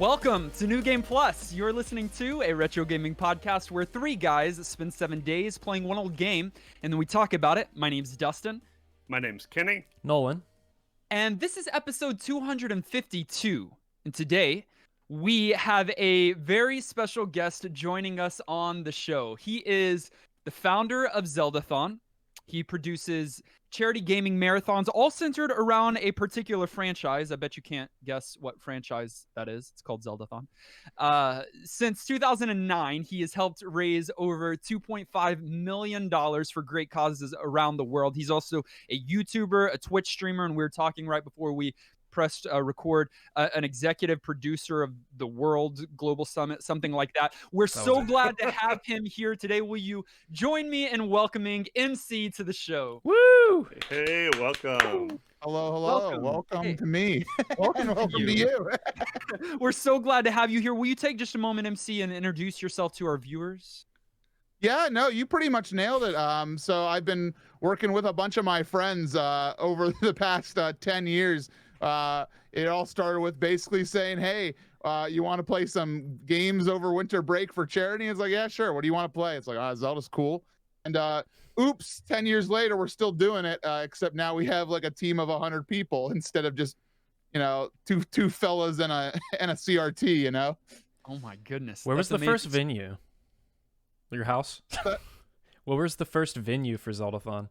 Welcome to New Game Plus. You're listening to a retro gaming podcast where three guys spend 7 days playing one old game, and then we talk about it. My name's Dustin. My name's Kenny. Nolan. And this is episode 252. And today, we have a very special guest joining us on the show. He is the founder of Zeldathon. He produces charity gaming marathons, all centered around a particular franchise. I bet you can't guess what franchise that is. It's called Zeldathon. Since 2009, he has helped raise over $2.5 million for great causes around the world. He's also a YouTuber, a Twitch streamer, and we were talking right before we pressed record, an executive producer of the World Global Summit, something like that. We're so glad to have him here today. Will you join me in welcoming MC to the show? Woo! Hey, welcome. Hello. Welcome to me. welcome to you. We're so glad to have you here. Will you take just a moment, MC, and introduce yourself to our viewers? Yeah, no, you pretty much nailed it. So I've been working with a bunch of my friends over the past 10 years. It all started with basically saying, hey, you want to play some games over winter break for charity? It's like, yeah, sure. What do you want to play? It's like, Zelda's cool. And oops, 10 years later, we're still doing it, except now we have like a team of 100 people instead of just, two fellas and a CRT, you know? Oh my goodness. Where was the first venue? Your house? What was the first venue for Zeldathon?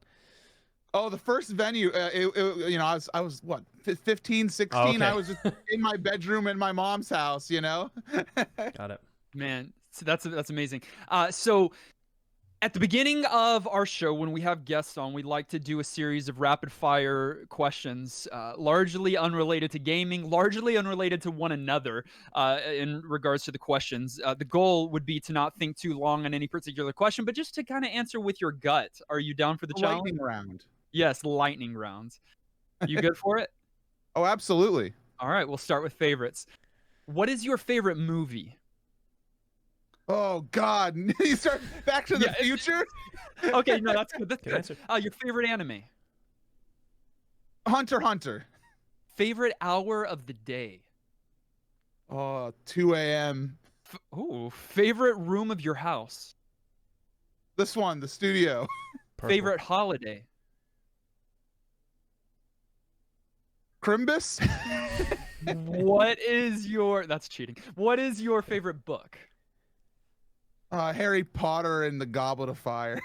Oh, the first venue, I was what, 15, 16? Oh, okay. I was just in my bedroom in my mom's house, Got it. Man, so that's amazing. So at the beginning of our show, when we have guests on, we like to do a series of rapid fire questions, largely unrelated to gaming, largely unrelated to one another in regards to the questions. The goal would be to not think too long on any particular question, but just to kind of answer with your gut. Are you down for the challenge? Lightning round. Yes, lightning rounds. You good for it? Oh, absolutely. All right, we'll start with favorites. What is your favorite movie? Oh, God. You start Back to the Future? Okay, no, that's good. That's Good good. answer. Your favorite anime? Hunter x Hunter. Favorite hour of the day? Oh, 2 a.m. Favorite room of your house? This one, the studio. Purple. Favorite holiday? Crimbus? That's cheating. What is your favorite book? Harry Potter and the Goblet of Fire.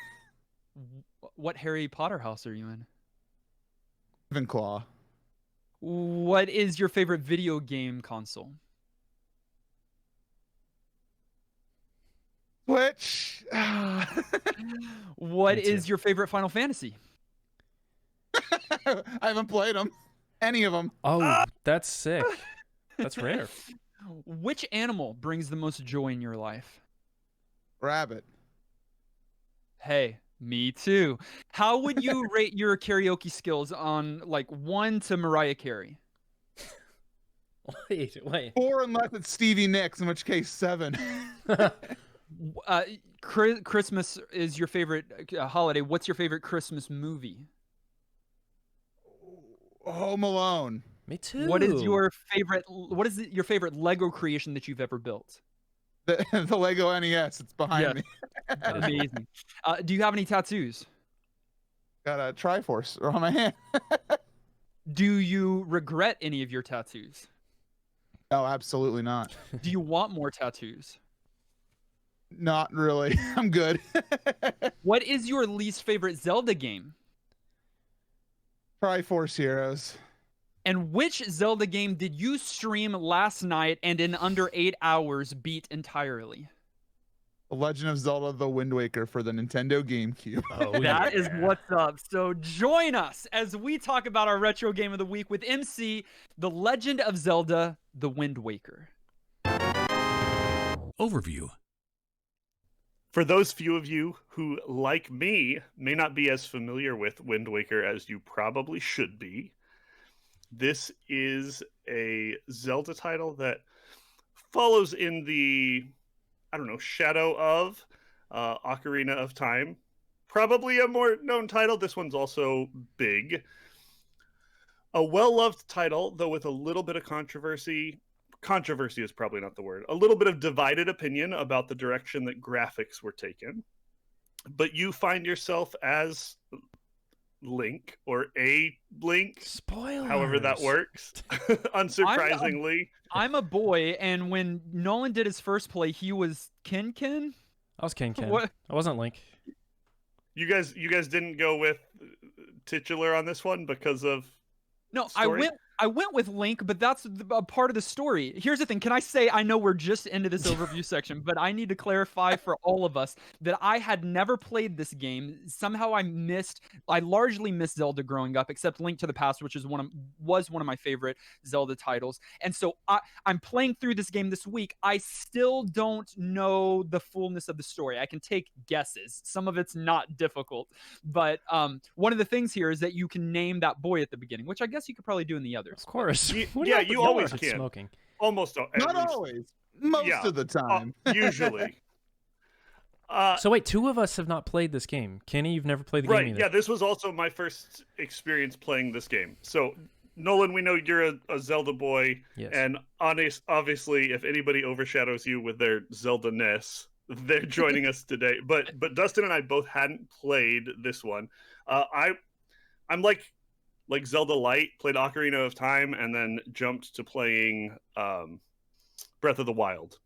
What Harry Potter house are you in? Ravenclaw. What is your favorite video game console? Switch. What Me too. is your favorite Final Fantasy? I haven't played them. Any of them. Oh, that's sick. That's rare. Which animal brings the most joy in your life? Rabbit. Hey, me too. How would you rate your karaoke skills on like 1 to Mariah Carey? Wait. 4 unless it's Stevie Nicks, in which case 7. Christmas is your favorite holiday. What's your favorite Christmas movie? Home Alone. Me too. What is your favorite Lego creation that you've ever built? The Lego NES. It's behind me. Amazing. Do you have any tattoos? Got a Triforce on my hand. Do you regret any of your tattoos? Oh, absolutely not. Do you want more tattoos? Not really. I'm good. What is your least favorite Zelda game? Triforce Heroes. And which Zelda game did you stream last night and in under 8 hours beat entirely? The Legend of Zelda: The Wind Waker for the Nintendo GameCube. Oh, That is what's up. So join us as we talk about our retro game of the week with MC, The Legend of Zelda: The Wind Waker. Overview. For those few of you who, like me, may not be as familiar with Wind Waker as you probably should be, this is a Zelda title that follows in the, shadow of Ocarina of Time. Probably a more known title. This one's also big. A well-loved title, though with a little bit of controversy controversy is probably not the word, a little bit of divided opinion about the direction that graphics were taken. But you find yourself as Link, or a Link, Spoilers. however that works. Unsurprisingly, I'm a boy, and when Nolan did his first play, he was Ken. I was Ken. What? I wasn't Link. you guys didn't go with titular on this one because of No, story? I went with Link, but that's a part of the story. Here's the thing. Can I say, I know we're just into this overview section, but I need to clarify for all of us that I had never played this game. Somehow I largely missed Zelda growing up, except Link to the Past, which was one of my favorite Zelda titles. And so I'm playing through this game this week. I still don't know the fullness of the story. I can take guesses. Some of it's not difficult, but one of the things here is that you can name that boy at the beginning, which I guess you could probably do in the others. Of course. Yeah, you always can. Smoking. Almost. Not always. Most of the time. Usually. So wait, two of us have not played this game. Kenny, you've never played the game Right. either. Yeah, this was also my first experience playing this game. So, Nolan, we know you're a Zelda boy, Yes. and obviously, if anybody overshadows you with their Zelda-ness, they're joining us today. But Dustin and I both hadn't played this one. I'm like Zelda Light, played Ocarina of Time, and then jumped to playing Breath of the Wild.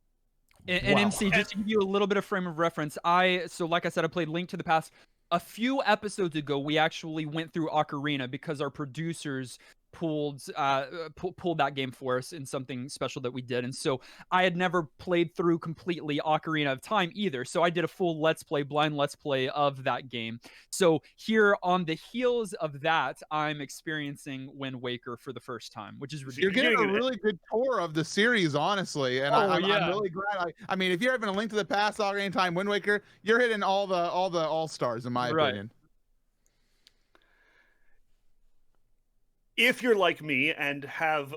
And Wow. MC, just to give you a little bit of frame of reference, like I said, I played Link to the Past. A few episodes ago, we actually went through Ocarina because our producers pulled that game for us in something special that we did. And so I had never played through completely Ocarina of Time either. So I did a full blind let's play of that game. So here on the heels of that, I'm experiencing Wind Waker for the first time, which is You're ridiculous. getting a really good tour of the series, honestly, and I'm really glad. I mean, if you're having a Link to the Past, Ocarina of Time, Wind Waker, you're hitting all the all stars in my opinion. If you're like me and have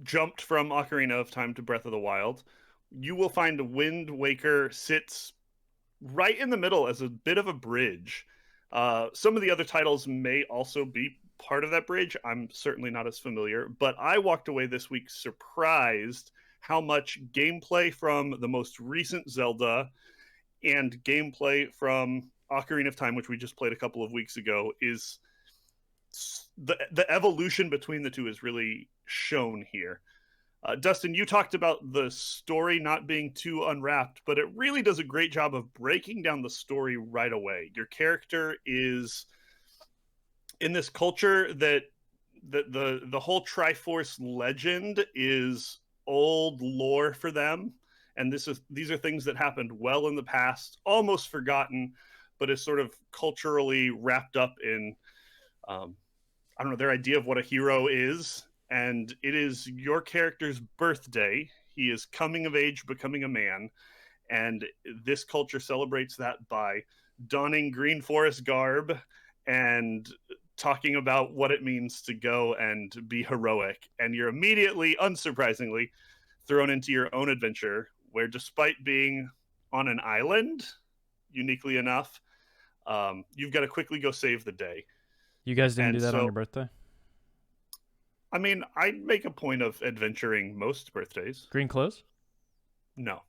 jumped from Ocarina of Time to Breath of the Wild, you will find Wind Waker sits right in the middle as a bit of a bridge. Some of the other titles may also be part of that bridge. I'm certainly not as familiar, but I walked away this week surprised how much gameplay from the most recent Zelda and gameplay from Ocarina of Time, which we just played a couple of weeks ago, is the evolution between the two is really shown here. Dustin, you talked about the story not being too unwrapped, but it really does a great job of breaking down the story right away. Your character is in this culture that the whole Triforce legend is old lore for them, and these are things that happened well in the past, almost forgotten, but is sort of culturally wrapped up in I don't know, their idea of what a hero is. And it is your character's birthday. He is coming of age, becoming a man. And this culture celebrates that by donning green forest garb and talking about what it means to go and be heroic. And you're immediately, unsurprisingly, thrown into your own adventure, where despite being on an island, uniquely enough, you've got to quickly go save the day. You guys didn't And do that so- on your birthday? I mean, I make a point of adventuring most birthdays. Green clothes? No.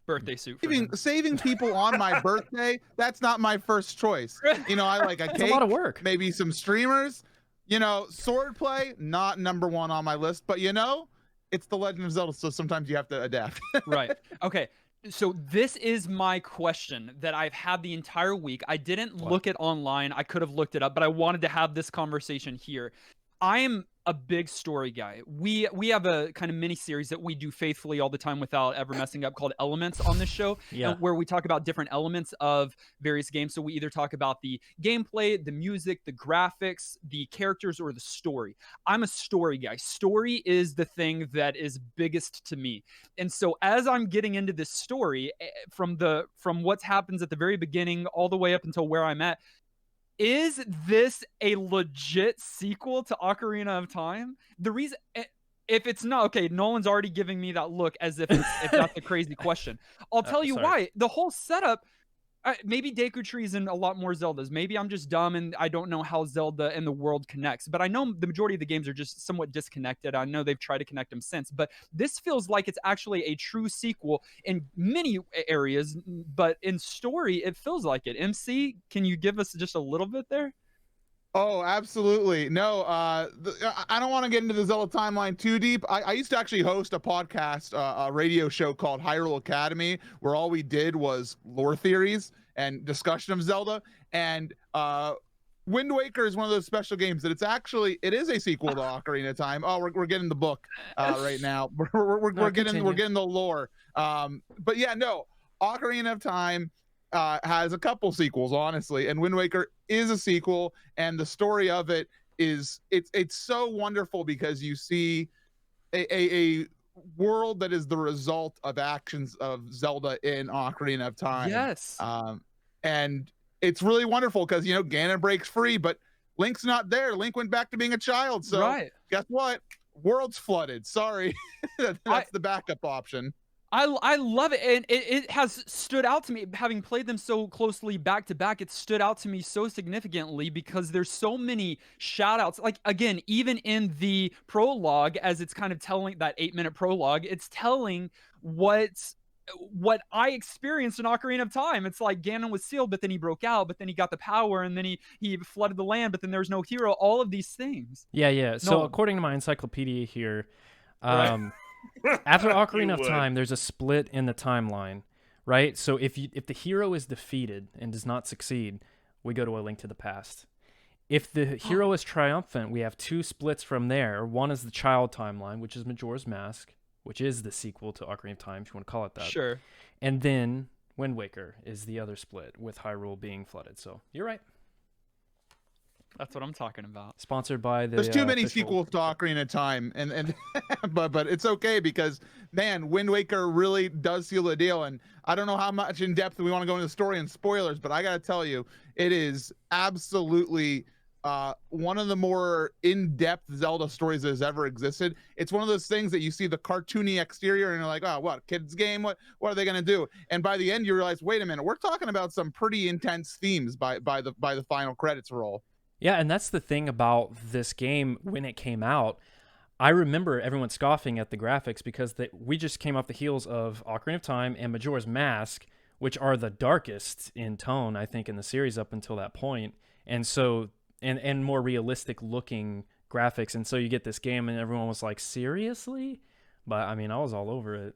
Birthday suit. For him. Saving people on my birthday, that's not my first choice. You know, I like a It's cake, a lot of work. maybe some streamers. You know, swordplay, not number one on my list, but you know, it's the Legend of Zelda, so sometimes you have to adapt. Right. Okay. So this is my question that I've had the entire week. I didn't look it online. I could have looked it up, but I wanted to have this conversation here. I am a big story guy. We have a kind of mini series that we do faithfully all the time without ever messing up called Elements on this show, where we talk about different elements of various games. So we either talk about the gameplay, the music, the graphics, the characters, or the story. I'm a story guy. Story is the thing that is biggest to me. And so as I'm getting into this story, from what happens at the very beginning all the way up until where I'm at, is this a legit sequel to Ocarina of Time? The reason, if it's not, okay, Nolan's already giving me that look as if that's a crazy question. I'll tell you sorry. why. The whole setup, maybe Deku Tree's in a lot more Zeldas. Maybe I'm just dumb and I don't know how Zelda and the world connects. But I know the majority of the games are just somewhat disconnected. I know they've tried to connect them since, but this feels like it's actually a true sequel in many areas. But in story, it feels like it. MC, can you give us just a little bit there? Oh, absolutely. No, I don't want to get into the Zelda timeline too deep. I used to actually host a podcast, a radio show called Hyrule Academy, where all we did was lore theories and discussion of Zelda. And Wind Waker is one of those special games that it is a sequel to Ocarina of Time. Oh, we're getting the book right now. We're getting the lore. But yeah, no, Ocarina of Time has a couple sequels, honestly, and Wind Waker is a sequel, and the story of it is it's so wonderful because you see a world that is the result of actions of Zelda in Ocarina of Time. Yes. And it's really wonderful because Ganon breaks free, but Link's not there. Link went back to being a child. So right. Guess what? World's flooded. Sorry. That's the backup option. I love it, and it has stood out to me, having played them so closely back to back. It stood out to me so significantly because there's so many shout outs. Like, again, even in the prologue, as it's kind of telling that 8-minute prologue, it's telling what I experienced in Ocarina of Time. It's like Ganon was sealed, but then he broke out, but then he got the power, and then he flooded the land, but then there was no hero. All of these things. Yeah. So according to my encyclopedia here, after Ocarina of Time, there's a split in the timeline, right? So if the hero is defeated and does not succeed, we go to A Link to the Past. If the hero is triumphant, we have two splits from there. One is the child timeline, which is Majora's Mask, which is the sequel to Ocarina of Time, if you want to call it that. Sure. And then Wind Waker is the other split, with Hyrule being flooded. So you're right. That's what I'm talking about. Sponsored by the. There's too many sequels to Ocarina of Time, and but it's okay because man, Wind Waker really does seal the deal. And I don't know how much in depth we want to go into the story and spoilers, but I gotta tell you, it is absolutely one of the more in-depth Zelda stories that has ever existed. It's one of those things that you see the cartoony exterior and you're like, oh, what, kids game? What are they gonna do? And by the end, you realize, wait a minute, we're talking about some pretty intense themes by the final credits roll. Yeah, and that's the thing about this game when it came out. I remember everyone scoffing at the graphics because we just came off the heels of Ocarina of Time and Majora's Mask, which are the darkest in tone, I think, in the series up until that point. And so, and more realistic looking graphics. And so you get this game and everyone was like, seriously? But I mean, I was all over it.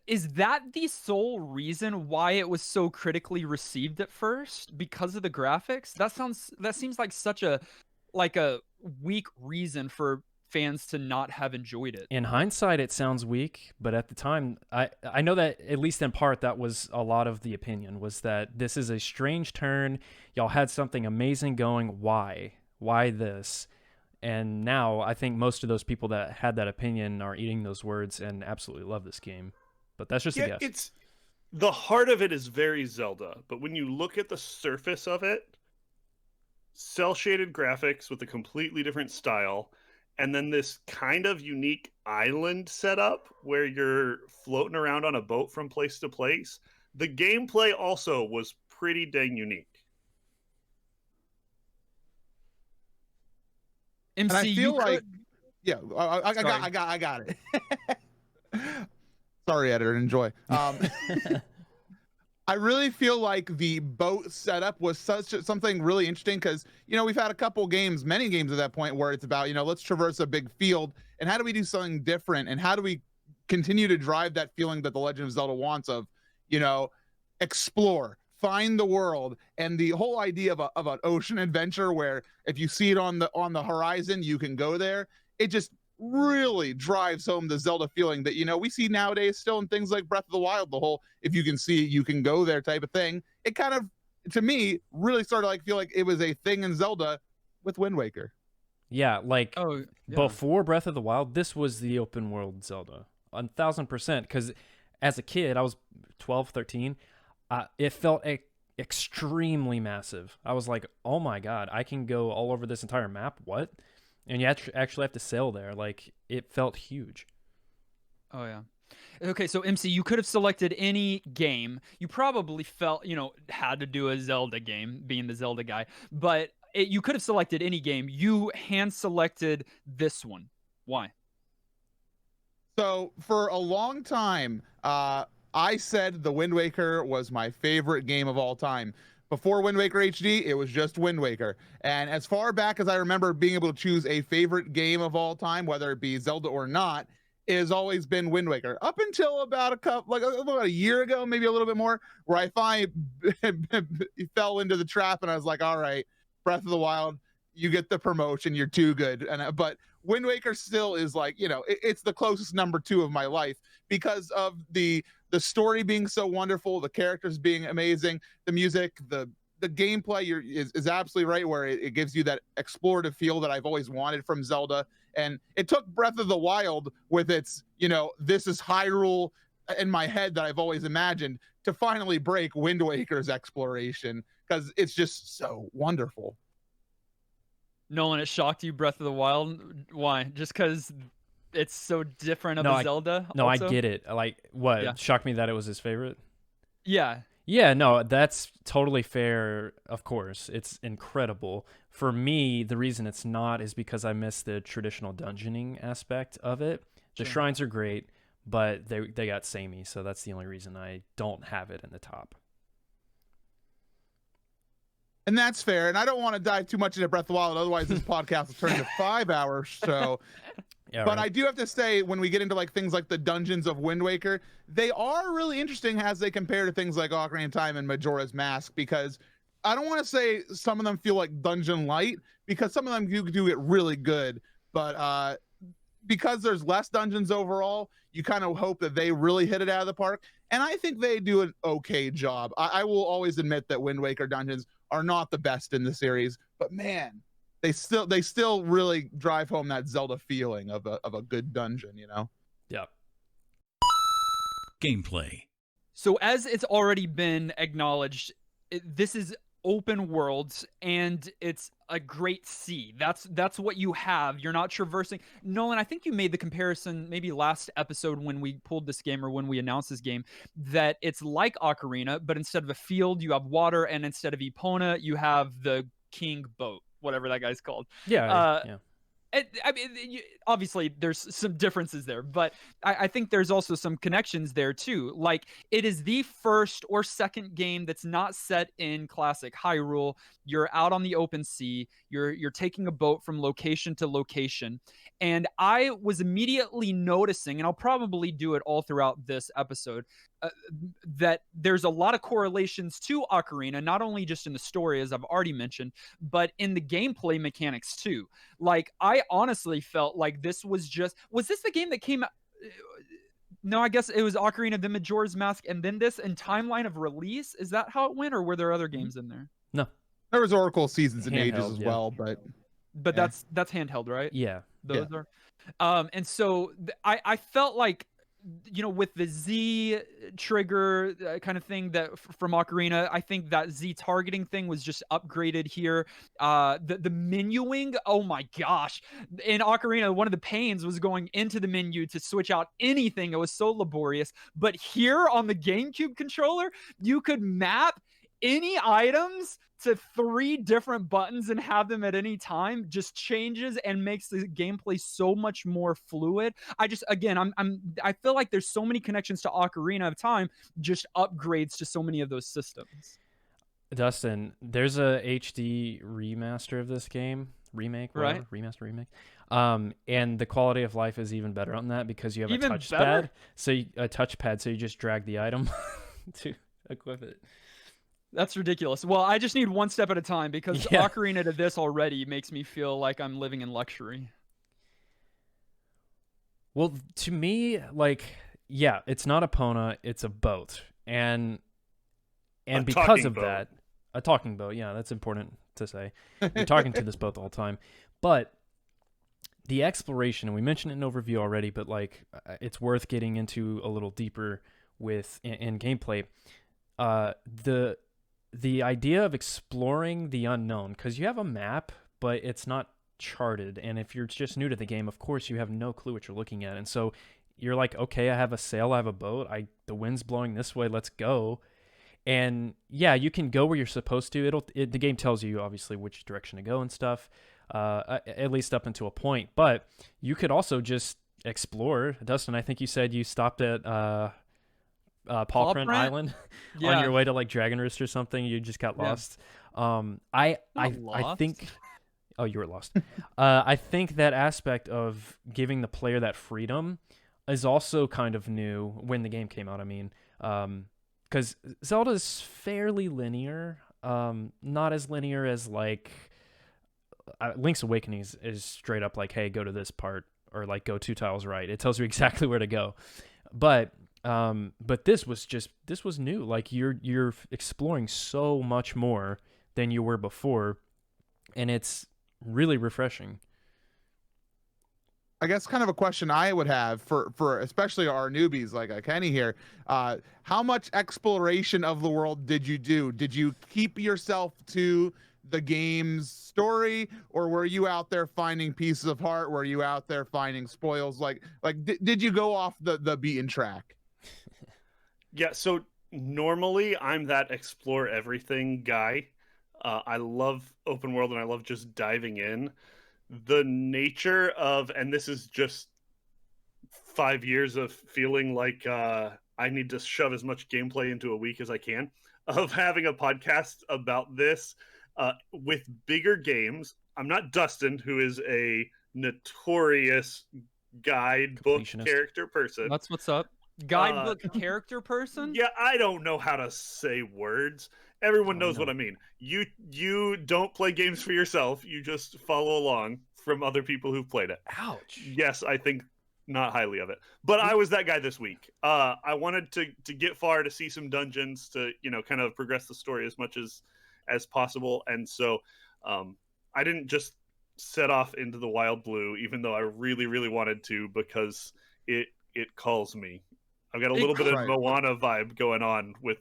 Is that the sole reason why it was so critically received at first, because of the graphics? That seems like such a weak reason for fans to not have enjoyed it. In hindsight, it sounds weak, but at the time, I know that at least in part that was a lot of the opinion, was that this is a strange turn. Y'all had something amazing going. Why this? And now I think most of those people that had that opinion are eating those words and absolutely love this game. But that's just a guess. It's the heart of it is very Zelda, but when you look at the surface of it, cel-shaded graphics with a completely different style, and then this kind of unique island setup where you're floating around on a boat from place to place. The gameplay also was pretty dang unique. MC, and I feel like, yeah, I got it. Sorry, editor. Enjoy. I really feel like the boat setup was something really interesting because we've had a couple games, many games at that point where it's about let's traverse a big field and how do we do something different and how do we continue to drive that feeling that the Legend of Zelda wants of explore. Find the world, and the whole idea of an ocean adventure where if you see it on the horizon, you can go there. It just really drives home the Zelda feeling that we see nowadays still in things like Breath of the Wild. The whole if you can see it, you can go there type of thing. It kind of, to me, really started feel like it was a thing in Zelda with Wind Waker. Yeah, before Breath of the Wild, this was the open world Zelda, 1000%. Because as a kid, I was 12, 13. It felt extremely massive. I was like, oh my God, I can go all over this entire map? What? And you actually have to sail there. It felt huge. Oh, yeah. Okay, so MC, you could have selected any game. You probably felt, had to do a Zelda game, being the Zelda guy, but you could have selected any game. You hand selected this one. Why? So for a long time, I said the Wind Waker was my favorite game of all time. Before Wind Waker HD, it was just Wind Waker. And as far back as I remember being able to choose a favorite game of all time, whether it be Zelda or not, it has always been Wind Waker. Up until about about a year ago, maybe a little bit more, where I finally fell into the trap and I was like, all right, Breath of the Wild, you get the promotion, you're too good. But Wind Waker still is like, it's the closest number 2 of my life because of the story being so wonderful, the characters being amazing, the music, the gameplay is absolutely right, where it gives you that explorative feel that I've always wanted from Zelda. And it took Breath of the Wild with its, this is Hyrule in my head that I've always imagined to finally break Wind Waker's exploration, because it's just so wonderful. Nolan, it shocked you, Breath of the Wild. Why? Just because it's so different of a Zelda? No, also? I get it. Like, what? Yeah. Shocked me that it was his favorite? Yeah. Yeah, no, that's totally fair. Of course, it's incredible. For me, the reason it's not is because I miss the traditional dungeoning aspect of it. The Sure. shrines are great, but they got samey, so that's the only reason I don't have it in the top. And that's fair. And I don't want to dive too much into Breath of the Wild, otherwise this podcast will turn into 5 hours. So, Yeah, but right. I do have to say, when we get into like things like the dungeons of Wind Waker, they are really interesting as they compare to things like Ocarina of Time and Majora's Mask, because I don't want to say some of them feel like dungeon light, because some of them do it really good. But because there's less dungeons overall, you kind of hope that they really hit it out of the park. And I think they do an okay job. I will always admit that Wind Waker dungeons are not the best in the series, but man, they still really drive home that Zelda feeling of a good dungeon, Yeah. Gameplay. So as it's already been acknowledged, this is open worlds and it's a great sea. That's what you have. You're not traversing. Nolan, I think you made the comparison maybe last episode when we pulled this game, or when we announced this game, that it's like Ocarina, but instead of a field, you have water, and instead of Epona, you have the king boat, whatever that guy's called. Yeah. Yeah. I mean, obviously there's some differences there, but I think there's also some connections there too. Like, it is the first or second game that's not set in classic Hyrule. You're out on the open sea. You're taking a boat from location to location. And I was immediately noticing, and I'll probably do it all throughout this episode, that there's a lot of correlations to Ocarina, not only just in the story, as I've already mentioned, but in the gameplay mechanics too. Like, I honestly felt like this was this the game that came out? No, I guess it was Ocarina, then Majora's Mask, and then this in timeline of release. Is that how it went, or were there other games in there? No. There was Oracle Seasons and Ages Handheld, as yeah. well, but Yeah. That's handheld, right? Yeah. Those are. And so I felt like, with the Z trigger kind of thing that from Ocarina, I think that Z targeting thing was just upgraded here. The menuing, oh my gosh. In Ocarina, one of the pains was going into the menu to switch out anything. It was so laborious. But here on the GameCube controller, you could map any items to 3 different buttons and have them at any time. Just changes and makes the gameplay so much more fluid. I feel like there's so many connections to Ocarina of Time, just upgrades to so many of those systems. Dustin, there's a HD remaster of this game, remake, whatever, Right. remaster, remake. And the quality of life is even better on that because you have Even a touchpad. better? So a touchpad, so you just drag the item to equip it. That's ridiculous. Well, I just need one step at a time, because Yeah. Ocarina to this already makes me feel like I'm living in luxury. Well, to me, like, yeah, it's not a Pona, it's a boat. And A because talking of boat. that, a talking boat, yeah, that's important to say. You're talking to this boat the whole time. But the exploration, and we mentioned it in overview already, but like it's worth getting into a little deeper with in gameplay. The idea of exploring the unknown, because you have a map, but it's not charted, and if you're just new to the game, of course you have no clue what you're looking at, and so you're like, okay, I have a sail, I have a boat, the wind's blowing this way, let's go. And yeah, you can go where you're supposed to. The game tells you obviously which direction to go and stuff, at least up until a point. But you could also just explore. Dustin, I think you said you stopped at Paw Print Island on your way to like Dragon Roost or something. You just got lost. I think. Oh, you were lost. I think that aspect of giving the player that freedom is also kind of new when the game came out. I mean, because Zelda's fairly linear, not as linear as like Link's Awakening is straight up like, hey, go to this part or like go 2 tiles right. It tells you exactly where to go. But this was new. Like you're exploring so much more than you were before, and it's really refreshing. I guess kind of a question I would have for especially our newbies like Kenny here, how much exploration of the world did you do? Did you keep yourself to the game's story, or were you out there finding pieces of heart? Were you out there finding spoils? Did you go off the beaten track? Yeah, so normally I'm that explore everything guy. I love open world and I love just diving in. The nature of, and this is just 5 years of feeling like I need to shove as much gameplay into a week as I can, of having a podcast about this with bigger games. I'm not Dustin, who is a notorious guidebook character person. That's what's up. Guidebook character person? Yeah, I don't know how to say words. Everyone knows what I mean. You don't play games for yourself. You just follow along from other people who've played it. Ouch. Yes, I think not highly of it. But I was that guy this week. I wanted to get far, to see some dungeons, to kind of progress the story as much as possible. And so I didn't just set off into the wild blue, even though I really, really wanted to, because it calls me. I've got a little bit of Moana vibe going on with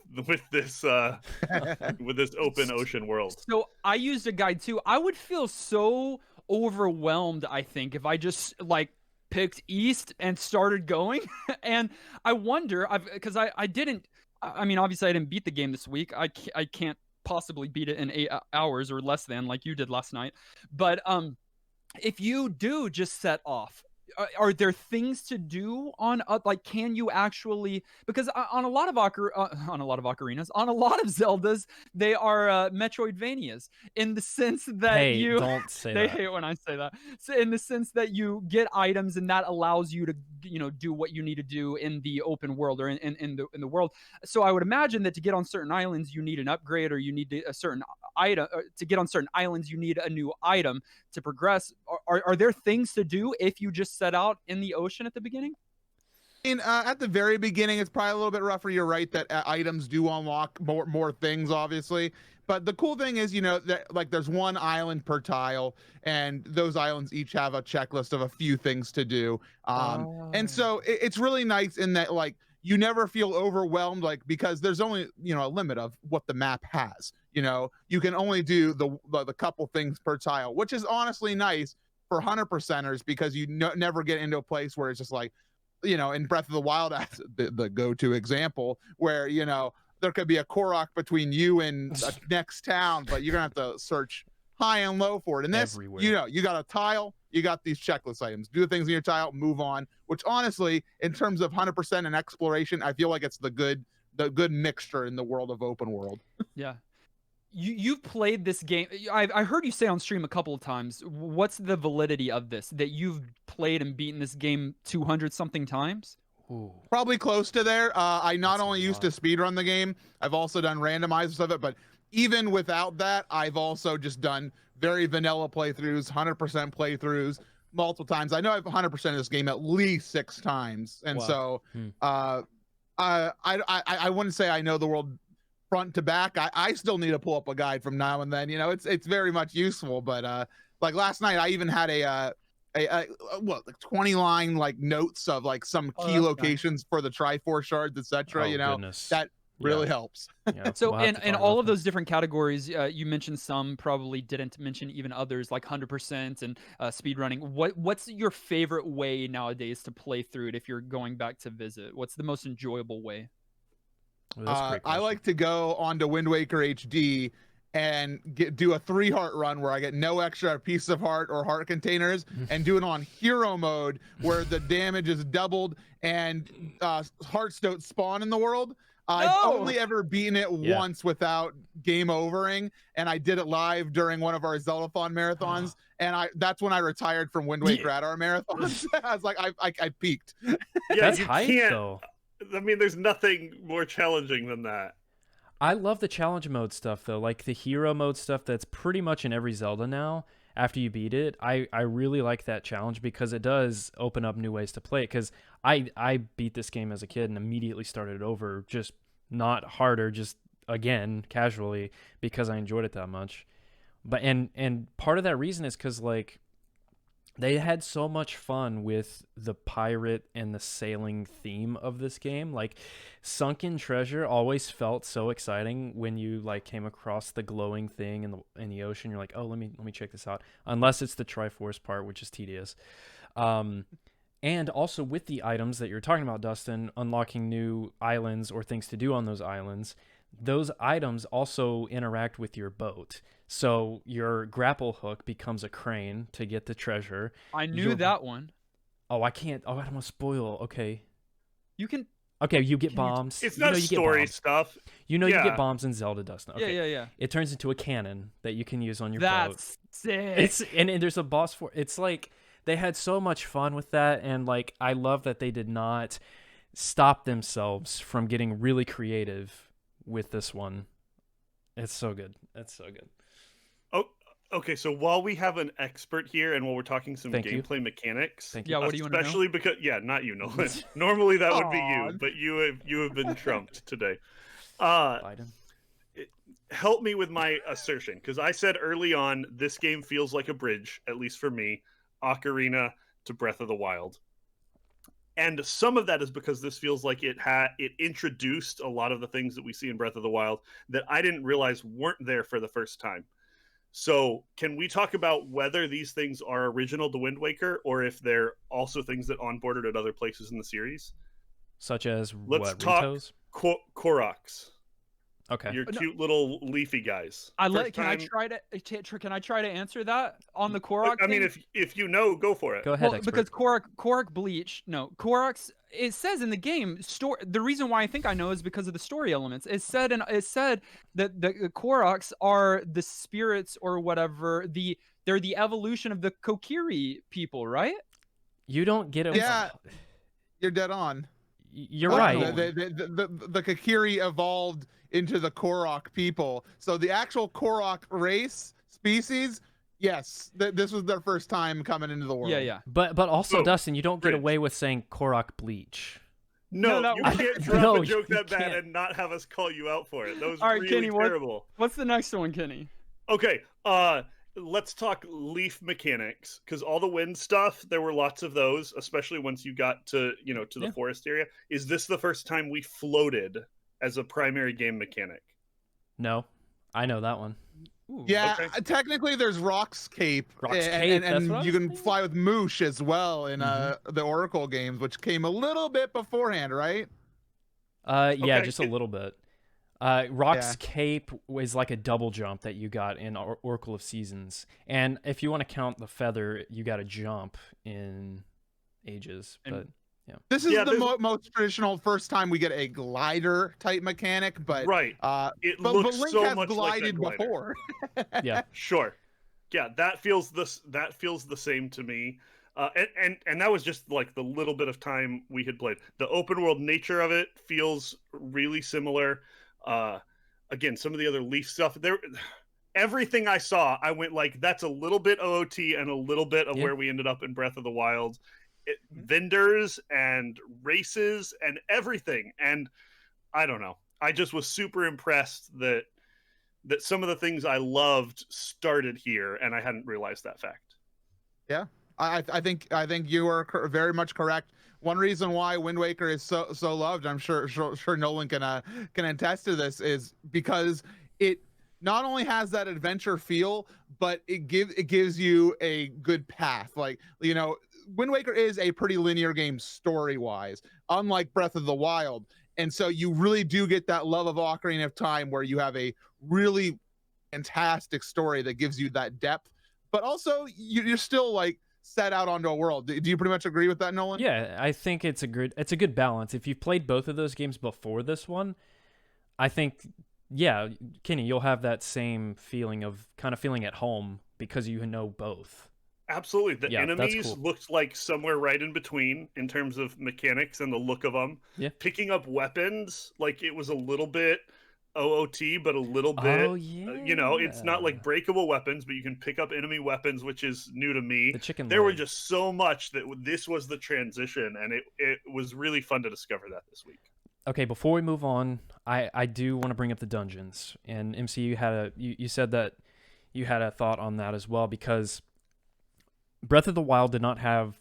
this with this open ocean world. So I used a guide too. I would feel so overwhelmed, I think, if I just like picked east and started going. And I wonder, because I didn't. I mean, obviously I didn't beat the game this week. I can't possibly beat it in 8 hours or less than like you did last night. But if you do just set off, are there things to do on like, can you actually, because on a lot of ocarines, on a lot of Zeldas, they are Metroidvanias, in the sense that don't say they that. hate when I say that. So in the sense that you get items and that allows you to do what you need to do in the open world or in the world. So I would imagine that to get on certain islands you need an upgrade, or you need a certain item. To get on certain islands you need a new item to progress. Are there things to do if you just set out in the ocean at the beginning? At the very beginning, it's probably a little bit rougher. You're right that items do unlock more things, obviously. But the cool thing is, that like there's one island per tile, and those islands each have a checklist of a few things to do. And so it's really nice in that, like, you never feel overwhelmed, like, because there's only a limit of what the map has. You can only do the couple things per tile, which is honestly nice for 100%ers, because you never get into a place where it's just like, in Breath of the Wild, as the go-to example, where there could be a Korok between you and the next town, but you're gonna have to search high and low for it. And this, everywhere. You got a tile, you got these checklist items, do the things in your tile, move on. Which honestly, in terms of 100% and exploration, I feel like it's the good mixture in the world of open world. Yeah. You've played this game. I heard you say on stream a couple of times. What's the validity of this? That you've played and beaten this game 200 something times? Ooh. Probably close to there. I not only used to speedrun the game, I've also done randomizers of it. But even without that, I've also just done very vanilla playthroughs, 100% playthroughs, multiple times. I know I've 100% of this game at least 6 times, and so I wouldn't say I know the world front to back. I still need to pull up a guide from now and then. It's very much useful. But like last night, I even had a 20 line like notes of like some key locations for the Triforce shards, etc. Goodness. That really helps. Yeah. So we'll have in to talk all about of that. those different categories, you mentioned some, probably didn't mention even others like 100% and speed running. What's your favorite way nowadays to play through it if you're going back to visit? What's the most enjoyable way? Ooh, that's a great I question. like to go onto Wind Waker HD and do a 3-heart run where I get no extra piece of heart or heart containers, and do it on hero mode where the damage is doubled and hearts don't spawn in the world. I've only ever beaten it once without game overing, and I did it live during one of our Zeldathon marathons, and that's when I retired from Wind Waker at our marathons. I was like, I peaked. Yeah, That's you hype, can't. though. I mean, there's nothing more challenging than that. I love the challenge mode stuff though, like the hero mode stuff that's pretty much in every Zelda now. After you beat it, I really like that challenge because it does open up new ways to play it. Because I beat this game as a kid and immediately started it over, just not harder, just again casually because I enjoyed it that much. But and part of that reason is because like they had so much fun with the pirate and the sailing theme of this game. Like sunken treasure always felt so exciting when you like came across the glowing thing in the ocean. You're like, oh, let me check this out. Unless it's the Triforce part, which is tedious. And also with the items that you're talking about, Dustin, unlocking new islands or things to do on those items also interact with your boat. So your grapple hook becomes a crane to get the treasure. I knew that one. Oh, I can't. Oh, I don't want to spoil. Okay. You can. Okay, you get bombs. It's You know not you get story bombs. stuff. You know you Yeah. get bombs in Zelda, Dustin. Okay. Yeah. It turns into a cannon that you can use on your boat. That's sick. And there's a boss for it's like they had so much fun with that, and like I love that they did not stop themselves from getting really creative with this one. It's so good. It's so good. Oh, okay. So while we have an expert here, and while we're talking some Thank you. gameplay mechanics, Thank you. Yeah, what do you want to know? especially because not you, Nolan. Normally that would be Aw. you, but you have been trumped today. Biden. Help me with my assertion, because I said early on this game feels like a bridge, at least for me, Ocarina to Breath of the Wild. And some of that is because this feels like it introduced a lot of the things that we see in Breath of the Wild that I didn't realize weren't there for the first time. So can we talk about whether these things are original to Wind Waker or if they're also things that onboarded at other places in the series? Such as Let's what? talk Ritos? Koroks. Okay. Your cute little leafy guys. Can First I time- try to answer that on the Korok? I mean, if you know, go for it. Go ahead, Well, expert. because Korok Bleach, no, Koroks. It says in the game the reason why I think I know is because of the story elements. It said that the Koroks are the spirits or whatever. They're the evolution of the Kokiri people, right? You don't get it. Yeah. You're dead on. You're Oh, right. The Kokiri evolved into the Korok people. So the actual Korok race species, yes, this was their first time coming into the world. Yeah. But also, Oh, Dustin, you don't get bridge. away with saying Korok Bleach. No, No, you that- can't drop No, a joke you that bad can't. and not have us call you out for it. That was All right, really Kenny, terrible. What's the next one, Kenny? Okay, let's talk leaf mechanics, because all the wind stuff, there were lots of those, especially once you got to the Yeah. forest area. Is this the first time we floated as a primary game mechanic? No, I know that one. Ooh. Yeah, Okay. Technically there's Rock's Cape, Rock's and, Cape, and, that's what I you was can thinking. fly with Moosh as well in Mhm. the Oracle games, which came a little bit beforehand, right? Yeah, Okay, just a little bit. Rock's Cape was like a double jump that you got in Oracle of Seasons, and if you want to count the feather, you got a jump in Ages. And- But This is Yeah, the there's- most traditional first time we get a glider type mechanic, but Right. It but looks Link so has much like a glided glider. before. yeah, Sure. Yeah, that feels the same to me. And that was just like the little bit of time we had played. The open world nature of it feels really similar. Again, some of the other Leaf stuff everything I saw, I went like, that's a little bit OOT and a little bit of Yeah. where we ended up in Breath of the Wild. Vendors and races and everything. And I don't know. I just was super impressed that some of the things I loved started here, and I hadn't realized that fact. I think you are very much correct. one reason why Wind Waker is so loved, I'm sure Nolan can attest to this, is because it not only has that adventure feel, but it gives you a good path. Like, you know, Wind Waker is a pretty linear game story wise, unlike Breath of the Wild, and so you really do get that love of Ocarina of Time, where you have a really fantastic story that gives you that depth, but also you're still like set out onto a world. Do you pretty much agree with that, Nolan? Yeah, I think it's a good balance. If you've played both of those games before this one, I think, yeah, Kenny, you'll have that same feeling of kind of feeling at home because you know both. Absolutely. The Yeah, that's enemies cool. looked like somewhere right in between in terms of mechanics and the look of them. Yeah. Picking up weapons, like it was a little bit OOT, but a little bit, Oh yeah. you know, it's not like breakable weapons, but you can pick up enemy weapons, which is new to me. The chicken There were leg. just so much that this was the transition, and it was really fun to discover that this week. Okay, before we move on, I do want to bring up the dungeons. And MC, you said that you had a thought on that as well, because Breath of the Wild did not have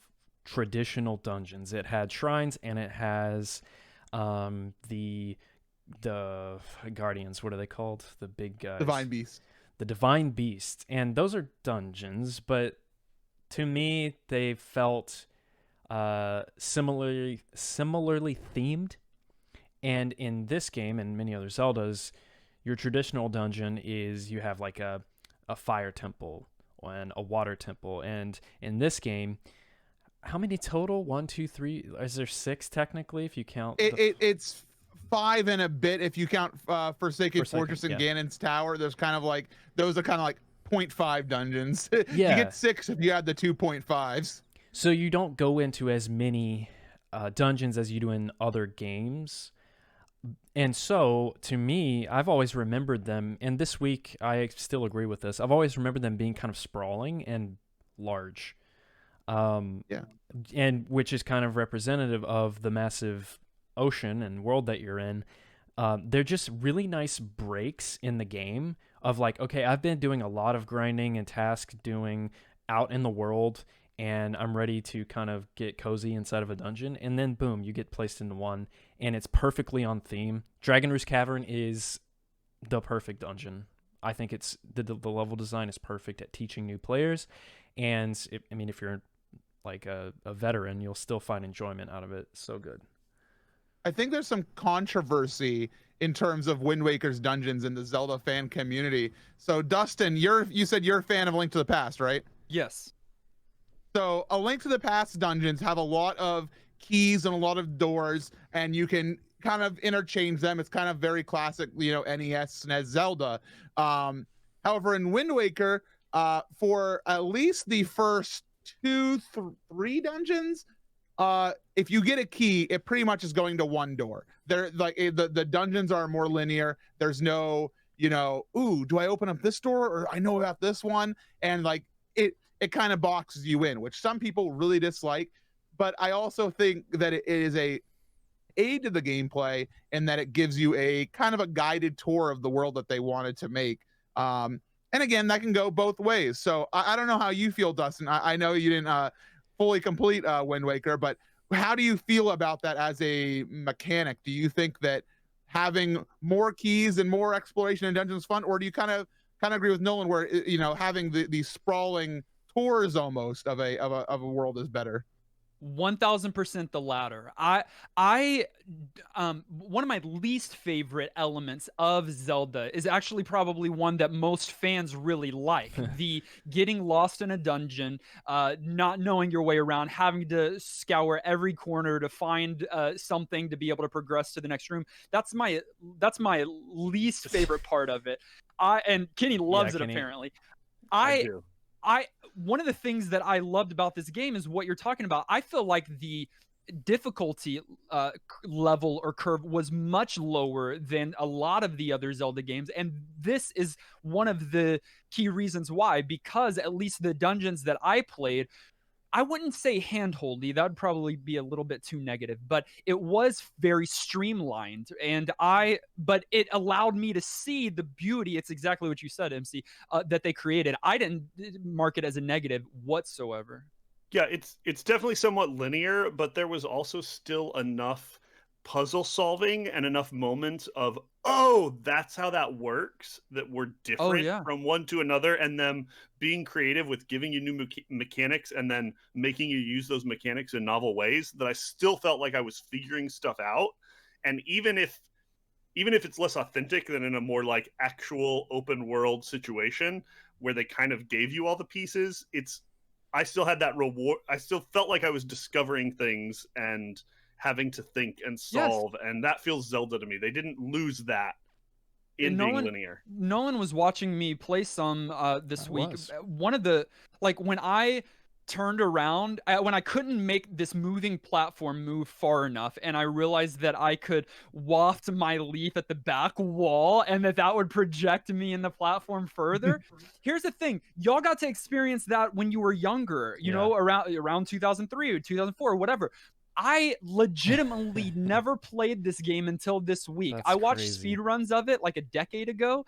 traditional dungeons. It had shrines, and it has the guardians. What are they called? The big guys. Divine Beast. The Divine Beast. And those are dungeons, but to me, they felt similarly themed. And in this game and many other Zeldas, your traditional dungeon is you have like a fire temple and a water temple. And in this game, how many total? 1, 2, 3? Is there 6 technically if you count? It's 5 and a bit if you count Forsaken Fortress and yeah. Ganon's Tower. There's kind of like, those are kind of like 0.5 dungeons. Yeah. You get 6 if you add the 2.5s. So you don't go into as many dungeons as you do in other games. And so, to me, I've always remembered them, and this week I still agree with this. I've always remembered them being kind of sprawling and large. Yeah. And which is kind of representative of the massive ocean and world that you're in. They're just really nice breaks in the game of like, okay, I've been doing a lot of grinding and task doing out in the world, and I'm ready to kind of get cozy inside of a dungeon, and then boom, you get placed into one, and it's perfectly on theme. Dragon Roost Cavern is the perfect dungeon. I think it's the level design is perfect at teaching new players, and if you're like a veteran, you'll still find enjoyment out of it. It's so good. I think there's some controversy in terms of Wind Waker's dungeons in the Zelda fan community. So Dustin, you said you're a fan of Link to the Past, right? Yes. So A Link to the Past dungeons have a lot of keys and a lot of doors, and you can kind of interchange them. It's kind of very classic, you know, NES, SNES Zelda. However, in Wind Waker, for at least the first 3 dungeons, if you get a key, it pretty much is going to one door. They're like the dungeons are more linear. There's no, you know, ooh, do I open up this door, or I know about this one, and like it kind of boxes you in, which some people really dislike. But I also think that it is a aid to the gameplay, and that it gives you a kind of a guided tour of the world that they wanted to make. And again, that can go both ways. So I don't know how you feel, Dustin. I know you didn't fully complete Wind Waker, but how do you feel about that as a mechanic? Do you think that having more keys and more exploration and dungeons is fun, or do you kind of agree with Nolan, where, you know, having these sprawling tours almost of a world is better? 1000% the latter. One of my least favorite elements of Zelda is actually probably one that most fans really like. The getting lost in a dungeon, not knowing your way around, having to scour every corner to find something to be able to progress to the next room. That's my least favorite part of it. And Kenny loves it, Kenny. apparently. I do. One of the things that I loved about this game is what you're talking about. I feel like the difficulty level or curve was much lower than a lot of the other Zelda games, and this is one of the key reasons why, because at least the dungeons that I played, I wouldn't say handholdy, that would probably be a little bit too negative, but it was very streamlined, but it allowed me to see the beauty. It's exactly what you said, MC, that they created. I didn't mark it as a negative whatsoever. Yeah, it's definitely somewhat linear, but there was also still enough puzzle solving and enough moments of, oh, that's how that works, that were Oh different yeah. from one to another, and them being creative with giving you new mechanics and then making you use those mechanics in novel ways, that I still felt like I was figuring stuff out. And even if it's less authentic than in a more like actual open world situation where they kind of gave you all the pieces, it's I still had that reward. I still felt like I was discovering things and having to think and Yes. solve, and that feels Zelda to me. They didn't lose that in And being linear. Nolan was watching me play some I this week. was. One of the like when I turned around when I couldn't make this moving platform move far enough, and I realized that I could waft my leaf at the back wall and that would project me in the platform further. Here's the thing, y'all got to experience that when you were younger, you Yeah. know, around 2003 or 2004 or whatever. I legitimately never played this game until this week. That's I watched crazy. speedruns of it like a decade ago,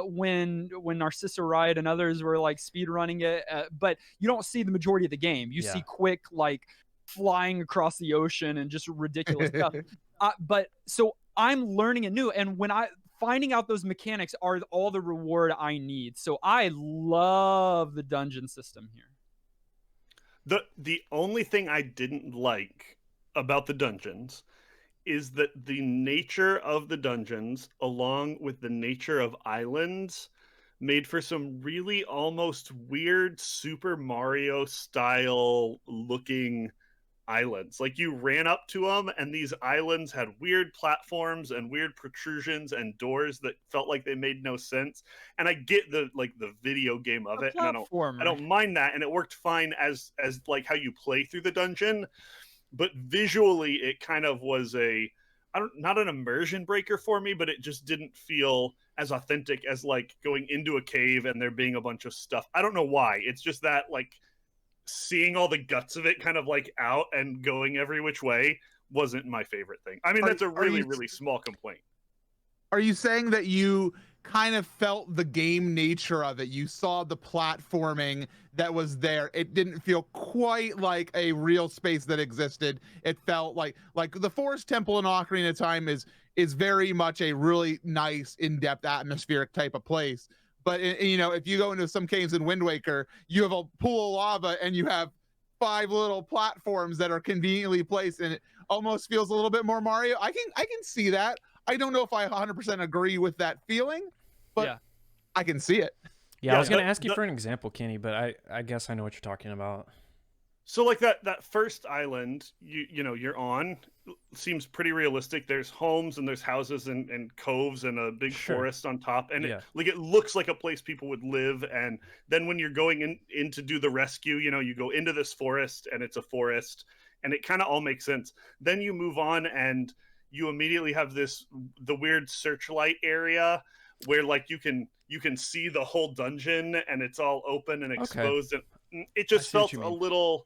when Narcissa Riot and others were like speedrunning it. But you don't see the majority of the game. You see Yeah. Quick like flying across the ocean and just ridiculous stuff. But so I'm learning it new, and when I finding out those mechanics are all the reward I need. So I love the dungeon system here. The only thing I didn't like about the dungeons is that the nature of the dungeons, along with the nature of islands, made for some really almost weird Super Mario style looking islands. Like you ran up to them, and these islands had weird platforms and weird protrusions and doors that felt like they made no sense. And I get the video game of A it, and I platformer. don't mind that, and it worked fine as like how you play through the dungeon. But visually, it kind of was not an immersion breaker for me, but it just didn't feel as authentic as like going into a cave and there being a bunch of stuff. I don't know why. It's just that like seeing all the guts of it kind of like out and going every which way wasn't my favorite thing. I mean, Are that's a are really, you really small complaint. are you saying that you kind of felt the game nature of it? You saw the platforming that was there. It didn't feel quite like a real space that existed. It felt like the Forest Temple in Ocarina of Time is very much a really nice, in-depth, atmospheric type of place. But you know, if you go into some caves in Wind Waker, you have a pool of lava and you have five little platforms that are conveniently placed, and it almost feels a little bit more Mario. I can see that. I don't know if I 100% agree with that feeling, but Yeah. I can see it. Yeah, I was gonna the, ask you the, for an example, Kenny, but I guess I know what you're talking about. so like that first island you're on seems pretty realistic. There's homes and there's houses and coves and a big Sure. forest on top, and Yeah. it looks like a place people would live. And then when you're going in to do the rescue, you go into this forest, and it's a forest, and it kind of all makes sense. Then you move on, and you immediately have the weird searchlight area where like you can see the whole dungeon, and it's all open and Okay. exposed, and it I just see what felt you a mean. little,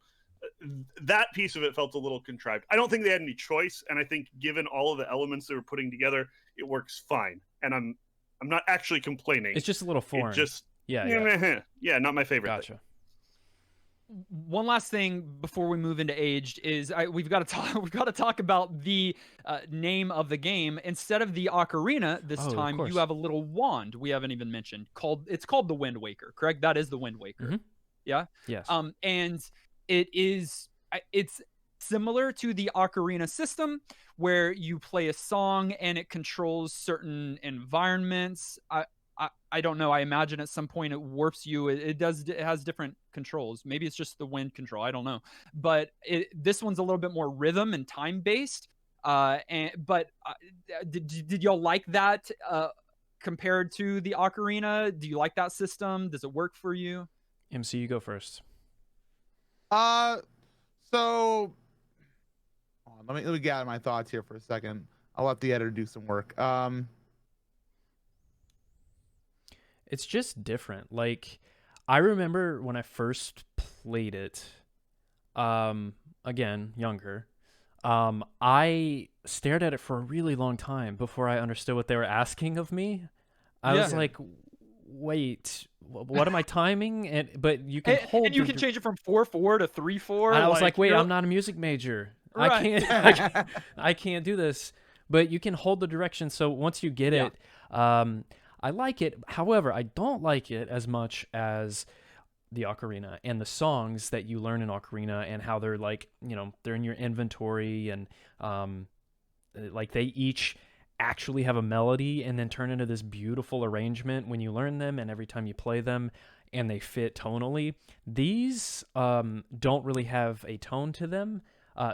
that piece of it felt a little contrived. I don't think they had any choice, and I think given all of the elements they were putting together, it works fine. And I'm not actually complaining. It's just a little It foreign. just Yeah. yeah, not my favorite thing. Gotcha. One last thing before we move into aged is we've got to talk we've got to talk about the name of the game. Instead of the ocarina this Oh, of time, you course. have a little wand we haven't even mentioned, called the Wind Waker, correct? That is the Wind Waker. Mhm. Yeah. Yes. And it's similar to the ocarina system, where you play a song and it controls certain environments. I don't know. I imagine at some point it warps you. It has different controls. Maybe it's just the wind control. I don't know. But this one's a little bit more rhythm and time based. Did y'all like that compared to the ocarina? Do you like that system? Does it work for you? MC, you go first. So hold on, let me gather my thoughts here for a second. I'll let the editor do some work. It's just different. Like, I remember when I first played it, again, younger, I stared at it for a really long time before I understood what they were asking of me. I was Yeah. like, wait, what am I timing? But you can hold. And you can change it from 4/4 to 3/4. I was like, wait, I'm not a music major. Right. I can't do this. But you can hold the direction. So once you get it, I like it. However, I don't like it as much as the ocarina and the songs that you learn in ocarina and how they're like, they're in your inventory and like they each actually have a melody and then turn into this beautiful arrangement when you learn them and every time you play them, and they fit tonally. These don't really have a tone to them.